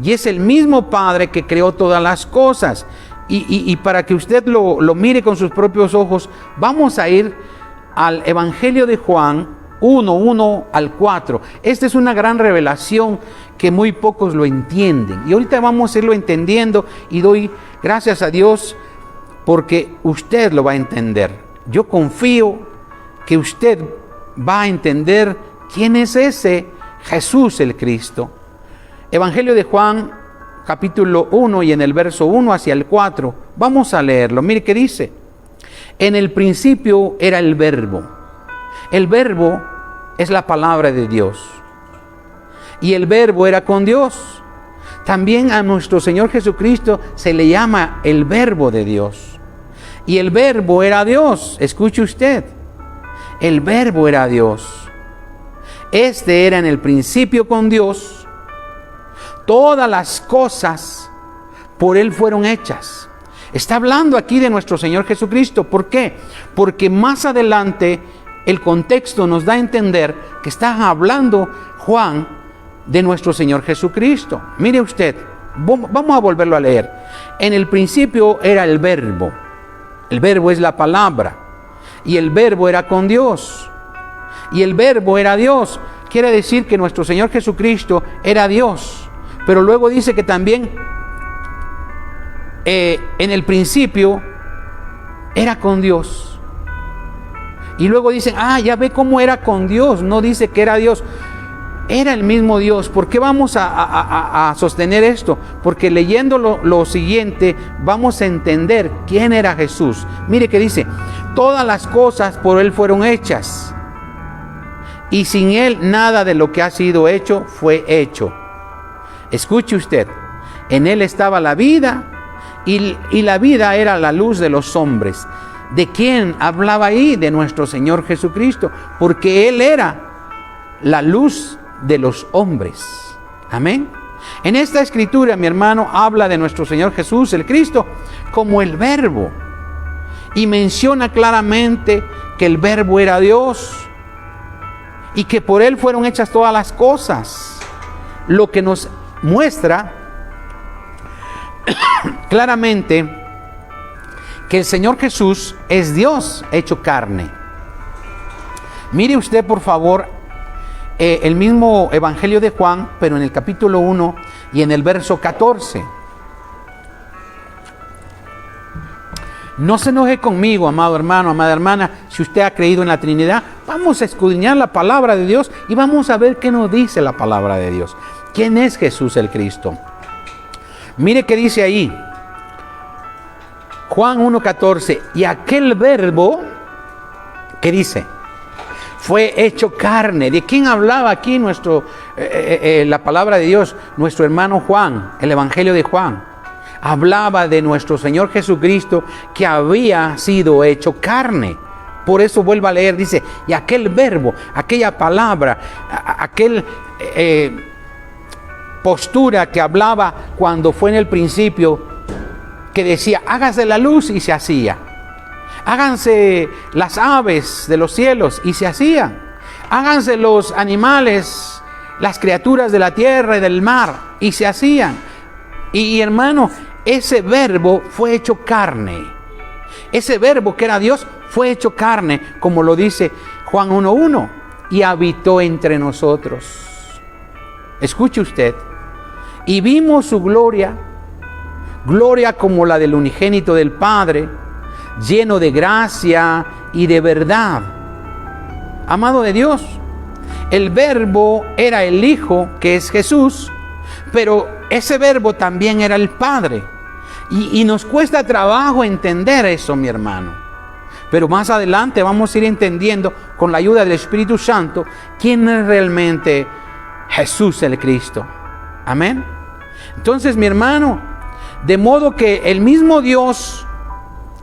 A: y es el mismo Padre que creó todas las cosas. Y para que usted lo mire con sus propios ojos, vamos a ir al Evangelio de Juan 1 al 4. Esta es una gran revelación que muy pocos lo entienden. Y ahorita vamos a irlo entendiendo y doy gracias a Dios porque usted lo va a entender. Yo confío que usted va a entender quién es ese Jesús el Cristo. Evangelio de Juan, capítulo 1 y en el verso 1 hacia el 4. Vamos a leerlo. Mire qué dice. En el principio era el Verbo. El Verbo es la palabra de Dios. Y el Verbo era con Dios. También a nuestro Señor Jesucristo se le llama el Verbo de Dios. Y el Verbo era Dios. Escuche usted. El Verbo era Dios. Este era en el principio con Dios. Todas las cosas por Él fueron hechas. Está hablando aquí de nuestro Señor Jesucristo. ¿Por qué? Porque más adelante el contexto nos da a entender que está hablando Juan de nuestro Señor Jesucristo. Mire usted, vamos a volverlo a leer. En el principio era el Verbo. El Verbo es la palabra. Y el Verbo era con Dios. Y el Verbo era Dios. Quiere decir que nuestro Señor Jesucristo era Dios. Pero luego dice que también en el principio era con Dios. Y luego dicen, ya ve cómo era con Dios. No dice que era Dios. Era el mismo Dios. ¿Por qué vamos a sostener esto? Porque leyendo lo siguiente vamos a entender quién era Jesús. Mire que dice, todas las cosas por Él fueron hechas. Y sin Él nada de lo que ha sido hecho fue hecho. Escuche usted, en Él estaba la vida y la vida era la luz de los hombres. ¿De quién hablaba ahí? De nuestro Señor Jesucristo, porque Él era la luz de los hombres. Amén. En esta escritura, mi hermano, habla de nuestro Señor Jesús, el Cristo, como el Verbo. Y menciona claramente que el Verbo era Dios y que por Él fueron hechas todas las cosas. Lo que nos muestra claramente que el Señor Jesús es Dios hecho carne. Mire usted, por favor, el mismo Evangelio de Juan, pero en el capítulo 1 y en el verso 14. No se enoje conmigo, amado hermano, amada hermana, si usted ha creído en la Trinidad. Vamos a escudriñar la palabra de Dios y vamos a ver qué nos dice la palabra de Dios. ¿Quién es Jesús el Cristo? Mire qué dice ahí. Juan 1:14. Y aquel verbo, ¿qué dice? Fue hecho carne. ¿De quién hablaba aquí la palabra de Dios? Nuestro hermano Juan, el Evangelio de Juan. Hablaba de nuestro Señor Jesucristo que había sido hecho carne. Por eso vuelvo a leer, dice, y aquel verbo, aquella palabra, aquel postura que hablaba cuando fue en el principio, que decía, hágase la luz, y se hacía. Háganse las aves de los cielos, y se hacían. Háganse los animales, las criaturas de la tierra y del mar, y se hacían. Y hermano, ese verbo fue hecho carne. Ese verbo que era Dios fue hecho carne, como lo dice Juan 1:1, y habitó entre nosotros. Escuche usted. Y vimos su gloria, gloria como la del unigénito del Padre, lleno de gracia y de verdad. Amado de Dios, el verbo era el Hijo, que es Jesús, pero ese verbo también era el Padre. Y nos cuesta trabajo entender eso, mi hermano. Pero más adelante vamos a ir entendiendo, con la ayuda del Espíritu Santo, quién es realmente Jesús el Cristo. Amén. Entonces, mi hermano, de modo que el mismo Dios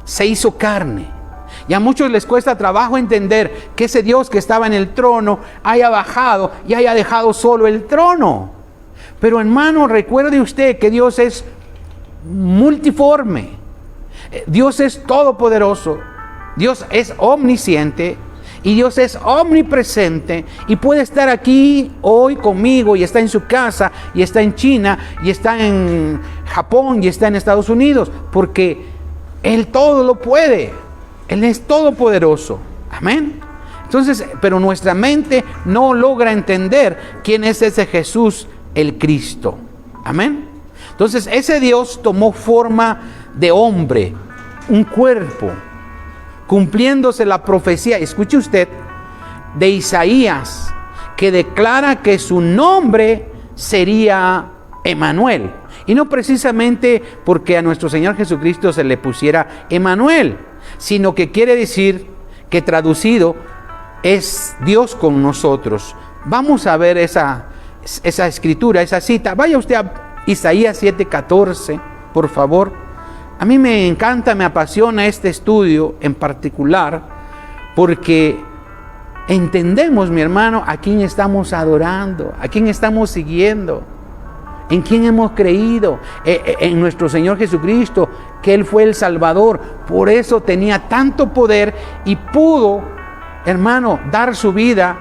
A: se hizo carne. Y a muchos les cuesta trabajo entender que ese Dios que estaba en el trono haya bajado y haya dejado solo el trono. Pero hermano, recuerde usted que Dios es multiforme. Dios es todopoderoso. Dios es omnisciente. Y Dios es omnipresente y puede estar aquí hoy conmigo, y está en su casa, y está en China, y está en Japón, y está en Estados Unidos, porque Él todo lo puede. Él es todopoderoso. Amén. Entonces, pero nuestra mente no logra entender quién es ese Jesús, el Cristo. Amén. Entonces, ese Dios tomó forma de hombre, un cuerpo, cumpliéndose la profecía, escuche usted, de Isaías, que declara que su nombre sería Emmanuel. Y no precisamente porque a nuestro Señor Jesucristo se le pusiera Emmanuel, sino que quiere decir que traducido es Dios con nosotros. Vamos a ver esa escritura, esa cita. Vaya usted a Isaías 7:14, por favor. A mí me encanta, me apasiona este estudio en particular, porque entendemos, mi hermano, a quién estamos adorando, a quién estamos siguiendo, en quién hemos creído, en nuestro Señor Jesucristo, que Él fue el Salvador. Por eso tenía tanto poder y pudo, hermano, dar su vida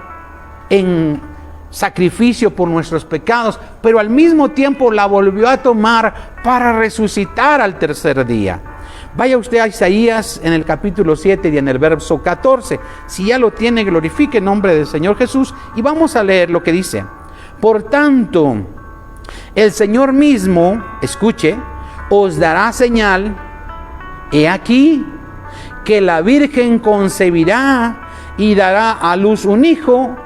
A: en sacrificio por nuestros pecados, pero al mismo tiempo la volvió a tomar para resucitar al tercer día. Vaya usted a Isaías en el capítulo 7 y en el verso 14. Si ya lo tiene, glorifique el nombre del Señor Jesús, y vamos a leer lo que dice. Por tanto, el Señor mismo, escuche, os dará señal. He aquí que la Virgen concebirá y dará a luz un hijo,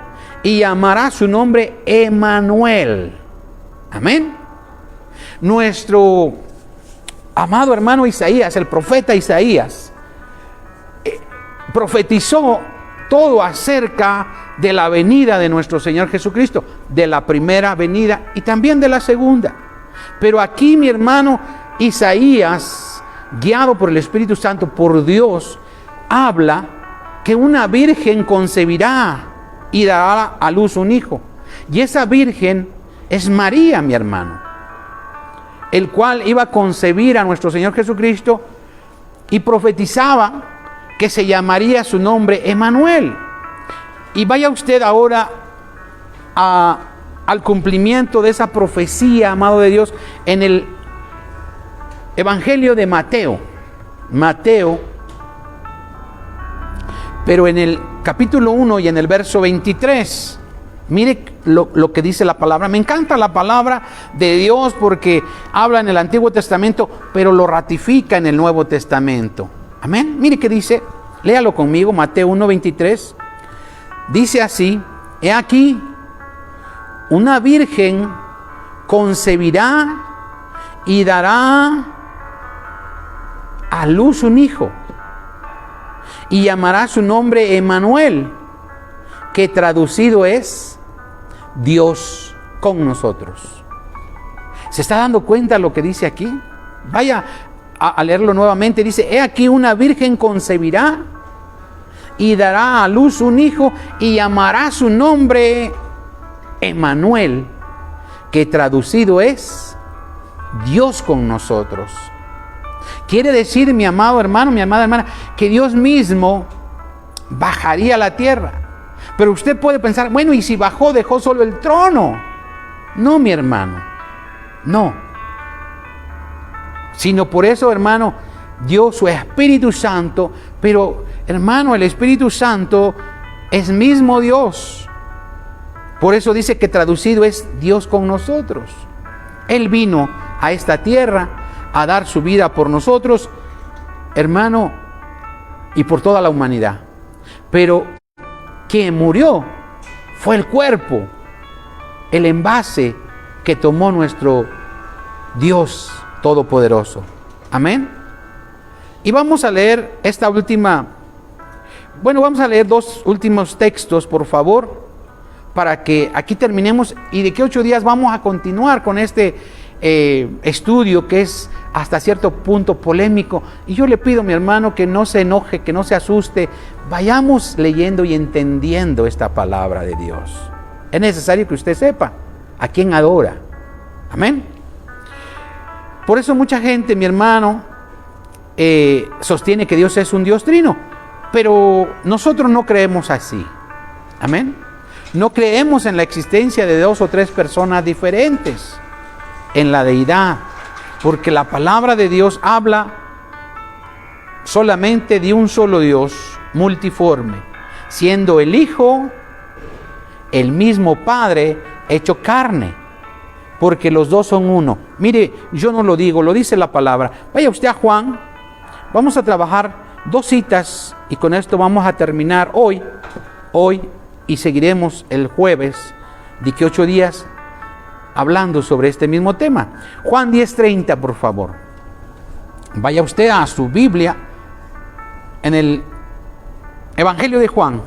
A: y llamará su nombre Emmanuel. Amén. Nuestro amado hermano Isaías, el profeta Isaías, profetizó todo acerca de la venida de nuestro Señor Jesucristo, de la primera venida y también de la segunda. Pero aquí, mi hermano, Isaías, guiado por el Espíritu Santo, por Dios, habla que una virgen concebirá y dará a luz un hijo. Y esa virgen es María, mi hermano, el cual iba a concebir a nuestro Señor Jesucristo, y profetizaba que se llamaría su nombre Emmanuel. Y vaya usted ahora al cumplimiento de esa profecía, amado de Dios, en el Evangelio de Mateo, pero en el capítulo 1 y en el verso 23, mire lo que dice la palabra. Me encanta la palabra de Dios porque habla en el Antiguo Testamento, pero lo ratifica en el Nuevo Testamento. Amén. Mire qué dice, léalo conmigo, Mateo 1:23. Dice así: he aquí, una virgen concebirá y dará a luz un hijo, y llamará su nombre Emmanuel, que traducido es Dios con nosotros. ¿Se está dando cuenta lo que dice aquí? Vaya a leerlo nuevamente. Dice: he aquí una virgen concebirá y dará a luz un hijo y llamará su nombre Emmanuel, que traducido es Dios con nosotros. Quiere decir, mi amado hermano, mi amada hermana, que Dios mismo bajaría a la tierra. Pero usted puede pensar, bueno, ¿y si bajó, dejó solo el trono? No, mi hermano, no. Sino por eso, hermano, dio su Espíritu Santo. Pero, hermano, el Espíritu Santo es mismo Dios. Por eso dice que traducido es Dios con nosotros. Él vino a esta tierra a dar su vida por nosotros, hermano, y por toda la humanidad. Pero quien murió fue el cuerpo, el envase que tomó nuestro Dios Todopoderoso. Amén. Y vamos a leer vamos a leer dos últimos textos, por favor, para que aquí terminemos, y de que 8 días vamos a continuar con este estudio que es hasta cierto punto polémico. Y yo le pido, mi hermano, que no se enoje, que no se asuste. Vayamos leyendo y entendiendo esta palabra de Dios. Es necesario que usted sepa a quién adora. Amén. Por eso mucha gente, mi hermano, sostiene que Dios es un Dios trino, pero nosotros no creemos así. Amén. No creemos en la existencia de 2 o 3 personas diferentes en la deidad, porque la palabra de Dios habla solamente de un solo Dios multiforme, siendo el Hijo el mismo Padre hecho carne, porque los dos son uno. Mire, yo no lo digo, lo dice la palabra. Vaya usted a Juan, vamos a trabajar 2 citas y con esto vamos a terminar hoy, y seguiremos el jueves, de que 8 días, hablando sobre este mismo tema. Juan 10:30, por favor. Vaya usted a su Biblia, en el Evangelio de Juan,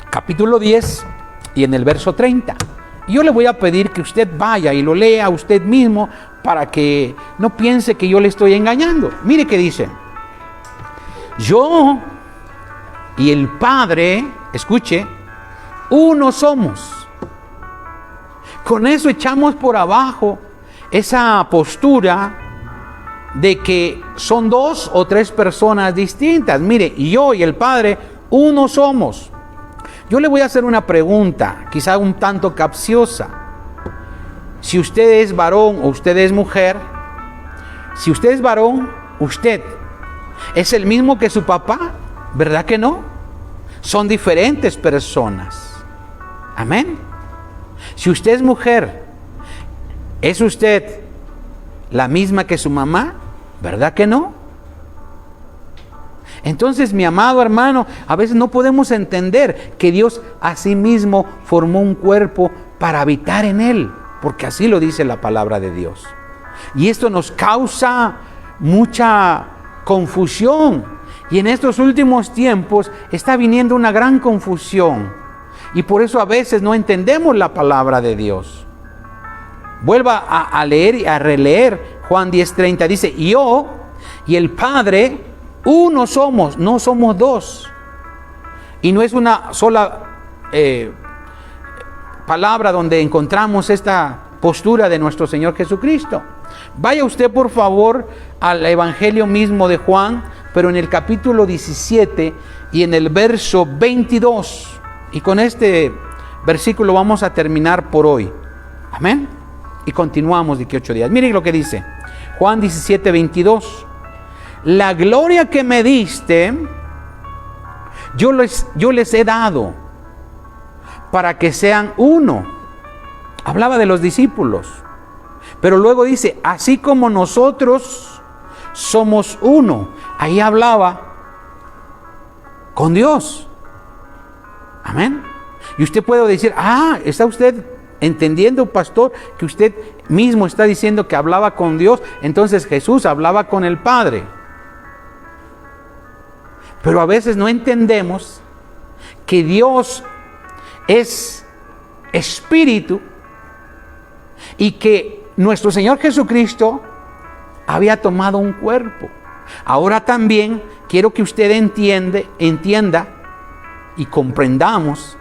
A: capítulo 10, y en el verso 30. Y yo le voy a pedir que usted vaya y lo lea usted mismo, para que no piense que yo le estoy engañando. Mire que dice: yo y el Padre, escuche, uno somos. Con eso echamos por abajo esa postura de que son 2 o 3 personas distintas. Mire, yo y el Padre, uno somos. Yo le voy a hacer una pregunta, quizá un tanto capciosa. Si usted es varón o usted es mujer, si usted es varón, usted es el mismo que su papá, ¿verdad que no? Son diferentes personas. Amén. Si usted es mujer, ¿es usted la misma que su mamá? ¿Verdad que no? Entonces, mi amado hermano, a veces no podemos entender que Dios a sí mismo formó un cuerpo para habitar en él, porque así lo dice la palabra de Dios. Y esto nos causa mucha confusión. Y en estos últimos tiempos está viniendo una gran confusión. Y por eso a veces no entendemos la palabra de Dios. Vuelva a leer y a releer Juan 10:30. Dice: yo y el Padre uno somos, no somos 2. Y no es una sola palabra donde encontramos esta postura de nuestro Señor Jesucristo. Vaya usted, por favor, al Evangelio mismo de Juan, pero en el capítulo 17 y en el verso 22. Y con este versículo vamos a terminar por hoy. Amén. Y continuamos de que 8 días. Miren lo que dice Juan 17:22. La gloria que me diste, yo les he dado, para que sean uno. Hablaba de los discípulos. Pero luego dice: así como nosotros somos uno. Ahí hablaba con Dios. Amén. Y usted puede decir: ¿está usted entendiendo, pastor, que usted mismo está diciendo que hablaba con Dios, entonces Jesús hablaba con el Padre. Pero a veces no entendemos que Dios es espíritu y que nuestro Señor Jesucristo había tomado un cuerpo. Ahora también quiero que usted entienda y comprendamos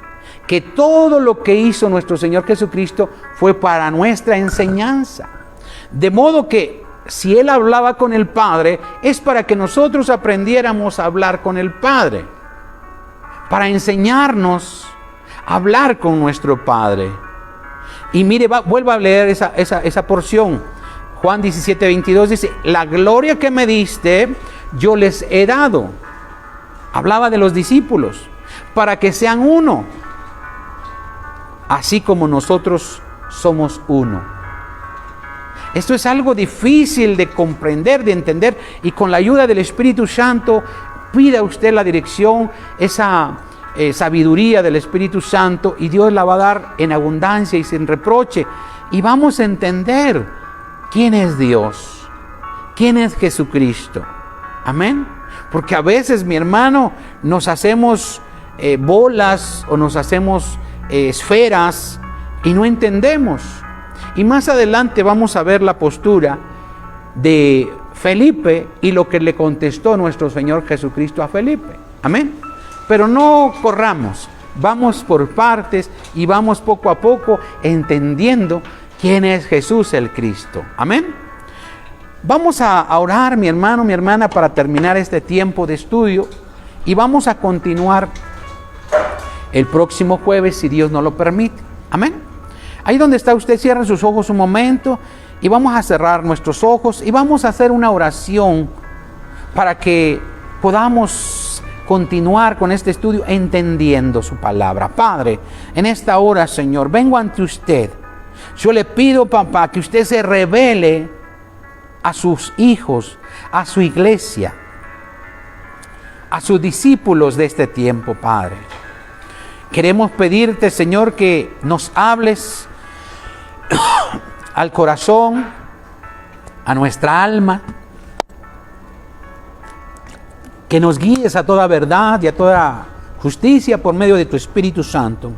A: que todo lo que hizo nuestro Señor Jesucristo fue para nuestra enseñanza. De modo que si Él hablaba con el Padre, es para que nosotros aprendiéramos a hablar con el Padre, para enseñarnos a hablar con nuestro Padre. Y mire, vuelva a leer esa porción. Juan 17:22 dice, la gloria que me diste, yo les he dado. Hablaba de los discípulos, para que sean uno, así como nosotros somos uno. Esto es algo difícil de comprender, de entender, y con la ayuda del Espíritu Santo, pida usted la dirección, esa sabiduría del Espíritu Santo, y Dios la va a dar en abundancia y sin reproche, y vamos a entender quién es Dios, quién es Jesucristo. Amén. Porque a veces, mi hermano, nos hacemos bolas o nos hacemos esferas y no entendemos. Y más adelante vamos a ver la postura de Felipe y lo que le contestó nuestro Señor Jesucristo a Felipe. Amén. Pero no corramos, vamos por partes y vamos poco a poco entendiendo quién es Jesús el Cristo. Amén. Vamos a orar, mi hermano, mi hermana, para terminar este tiempo de estudio, y vamos a continuar el próximo jueves, si Dios nos lo permite. Amén. Ahí donde está usted, cierre sus ojos un momento y vamos a cerrar nuestros ojos y vamos a hacer una oración para que podamos continuar con este estudio entendiendo su palabra. Padre, en esta hora, Señor, vengo ante usted. Yo le pido, papá, que usted se revele a sus hijos, a su iglesia, a sus discípulos de este tiempo, Padre. Queremos pedirte, Señor, que nos hables al corazón, a nuestra alma, que nos guíes a toda verdad y a toda justicia por medio de tu Espíritu Santo.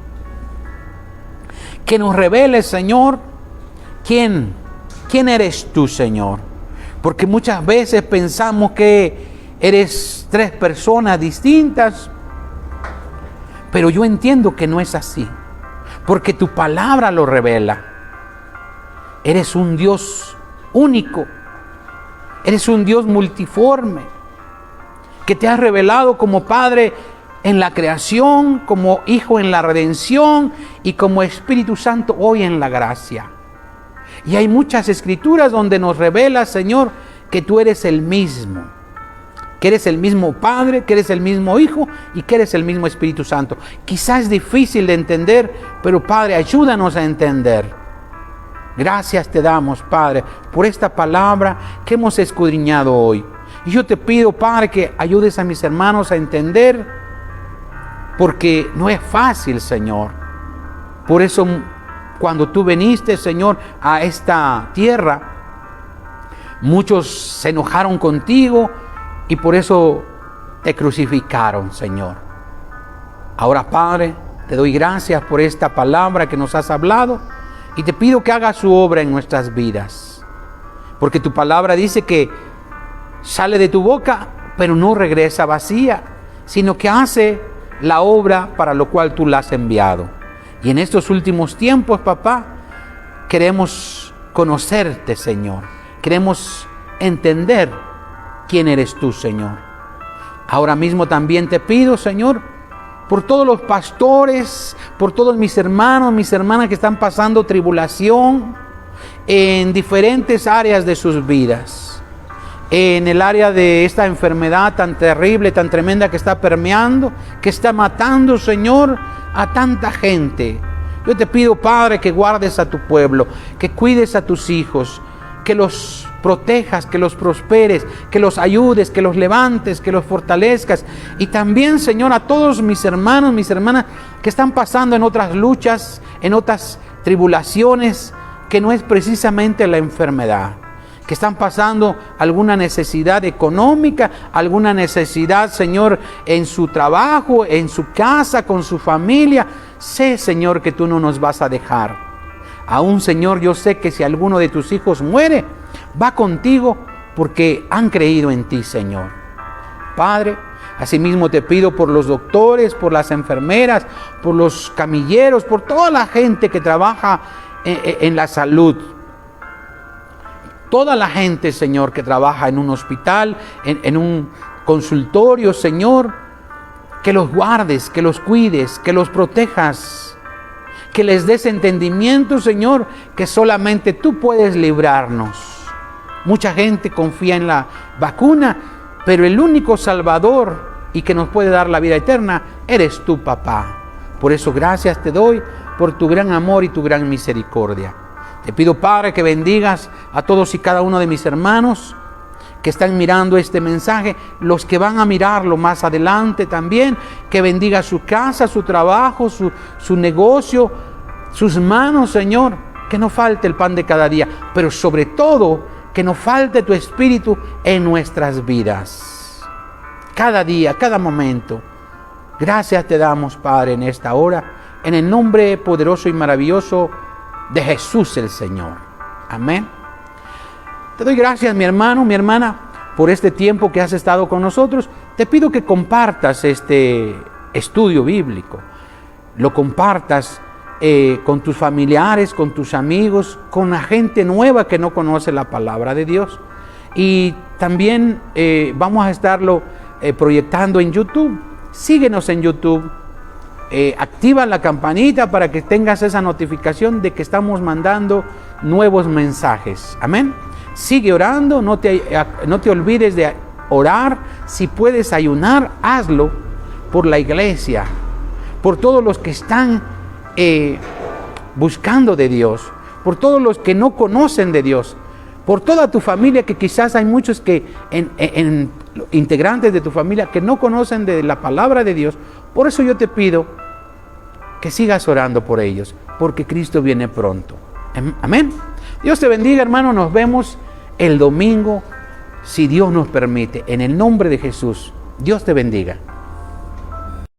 A: Que nos reveles, Señor, quién eres tú, Señor. Porque muchas veces pensamos que eres tres personas distintas, pero yo entiendo que no es así, porque tu palabra lo revela. Eres un Dios único, eres un Dios multiforme, que te has revelado como Padre en la creación, como Hijo en la redención y como Espíritu Santo hoy en la gracia. Y hay muchas escrituras donde nos revela, Señor, que tú eres el mismo, que eres el mismo Padre, que eres el mismo Hijo y que eres el mismo Espíritu Santo. Quizás es difícil de entender, pero Padre, ayúdanos a entender. Gracias te damos, Padre, por esta palabra que hemos escudriñado hoy. Y yo te pido, Padre, que ayudes a mis hermanos a entender, porque no es fácil, Señor. Por eso, cuando tú viniste, Señor, a esta tierra, muchos se enojaron contigo y por eso te crucificaron, Señor. Ahora, Padre, te doy gracias por esta palabra que nos has hablado y te pido que hagas su obra en nuestras vidas. Porque tu palabra dice que sale de tu boca, pero no regresa vacía, sino que hace la obra para lo cual tú la has enviado. Y en estos últimos tiempos, papá, queremos conocerte, Señor. Queremos entender quién eres tú, Señor. Ahora mismo también te pido, Señor, por todos los pastores, por todos mis hermanos, mis hermanas que están pasando tribulación en diferentes áreas de sus vidas. En el área de esta enfermedad tan terrible, tan tremenda que está permeando, que está matando, Señor, a tanta gente. Yo te pido, Padre, que guardes a tu pueblo, que cuides a tus hijos, que los protejas, que los prosperes, que los ayudes, que los levantes, que los fortalezcas. Y también, Señor, a todos mis hermanos, mis hermanas que están pasando en otras luchas, en otras tribulaciones, que no es precisamente la enfermedad, que están pasando alguna necesidad económica, alguna necesidad, Señor, en su trabajo, en su casa, con su familia. Sé, Señor, que tú no nos vas a dejar. Aún, Señor, yo sé que si alguno de tus hijos muere, va contigo porque han creído en ti, Señor. Padre, asimismo te pido por los doctores, por las enfermeras, por los camilleros, por toda la gente que trabaja en la salud. Toda la gente, Señor, que trabaja en un hospital, en un consultorio, Señor, que los guardes, que los cuides, que los protejas, que les des entendimiento, Señor, que solamente tú puedes librarnos. Mucha gente confía en la vacuna, pero el único Salvador y que nos puede dar la vida eterna eres tú, papá. Por eso gracias te doy por tu gran amor y tu gran misericordia. Te pido, Padre, que bendigas a todos y cada uno de mis hermanos que están mirando este mensaje, los que van a mirarlo más adelante también, que bendiga su casa, su trabajo, su negocio, sus manos, Señor, que no falte el pan de cada día, pero sobre todo que no falte tu Espíritu en nuestras vidas. Cada día, cada momento. Gracias te damos, Padre, en esta hora, en el nombre poderoso y maravilloso de Jesús el Señor. Amén. Te doy gracias, mi hermano, mi hermana, por este tiempo que has estado con nosotros. Te pido que compartas este estudio bíblico. Lo compartas con tus familiares, con tus amigos, con la gente nueva que no conoce la palabra de Dios. Y también vamos a estarlo proyectando en YouTube. Síguenos en YouTube. Activa la campanita para que tengas esa notificación de que estamos mandando nuevos mensajes. Amén. Sigue orando, no te olvides de orar. Si puedes ayunar, hazlo por la iglesia, por todos los que están buscando de Dios, por todos los que no conocen de Dios, por toda tu familia, que quizás hay muchos que integrantes de tu familia que no conocen de la palabra de Dios. Por eso yo te pido que sigas orando por ellos, porque Cristo viene pronto. Amén. Dios te bendiga, hermano. Nos vemos el domingo, si Dios nos permite. En el nombre de Jesús, Dios te bendiga.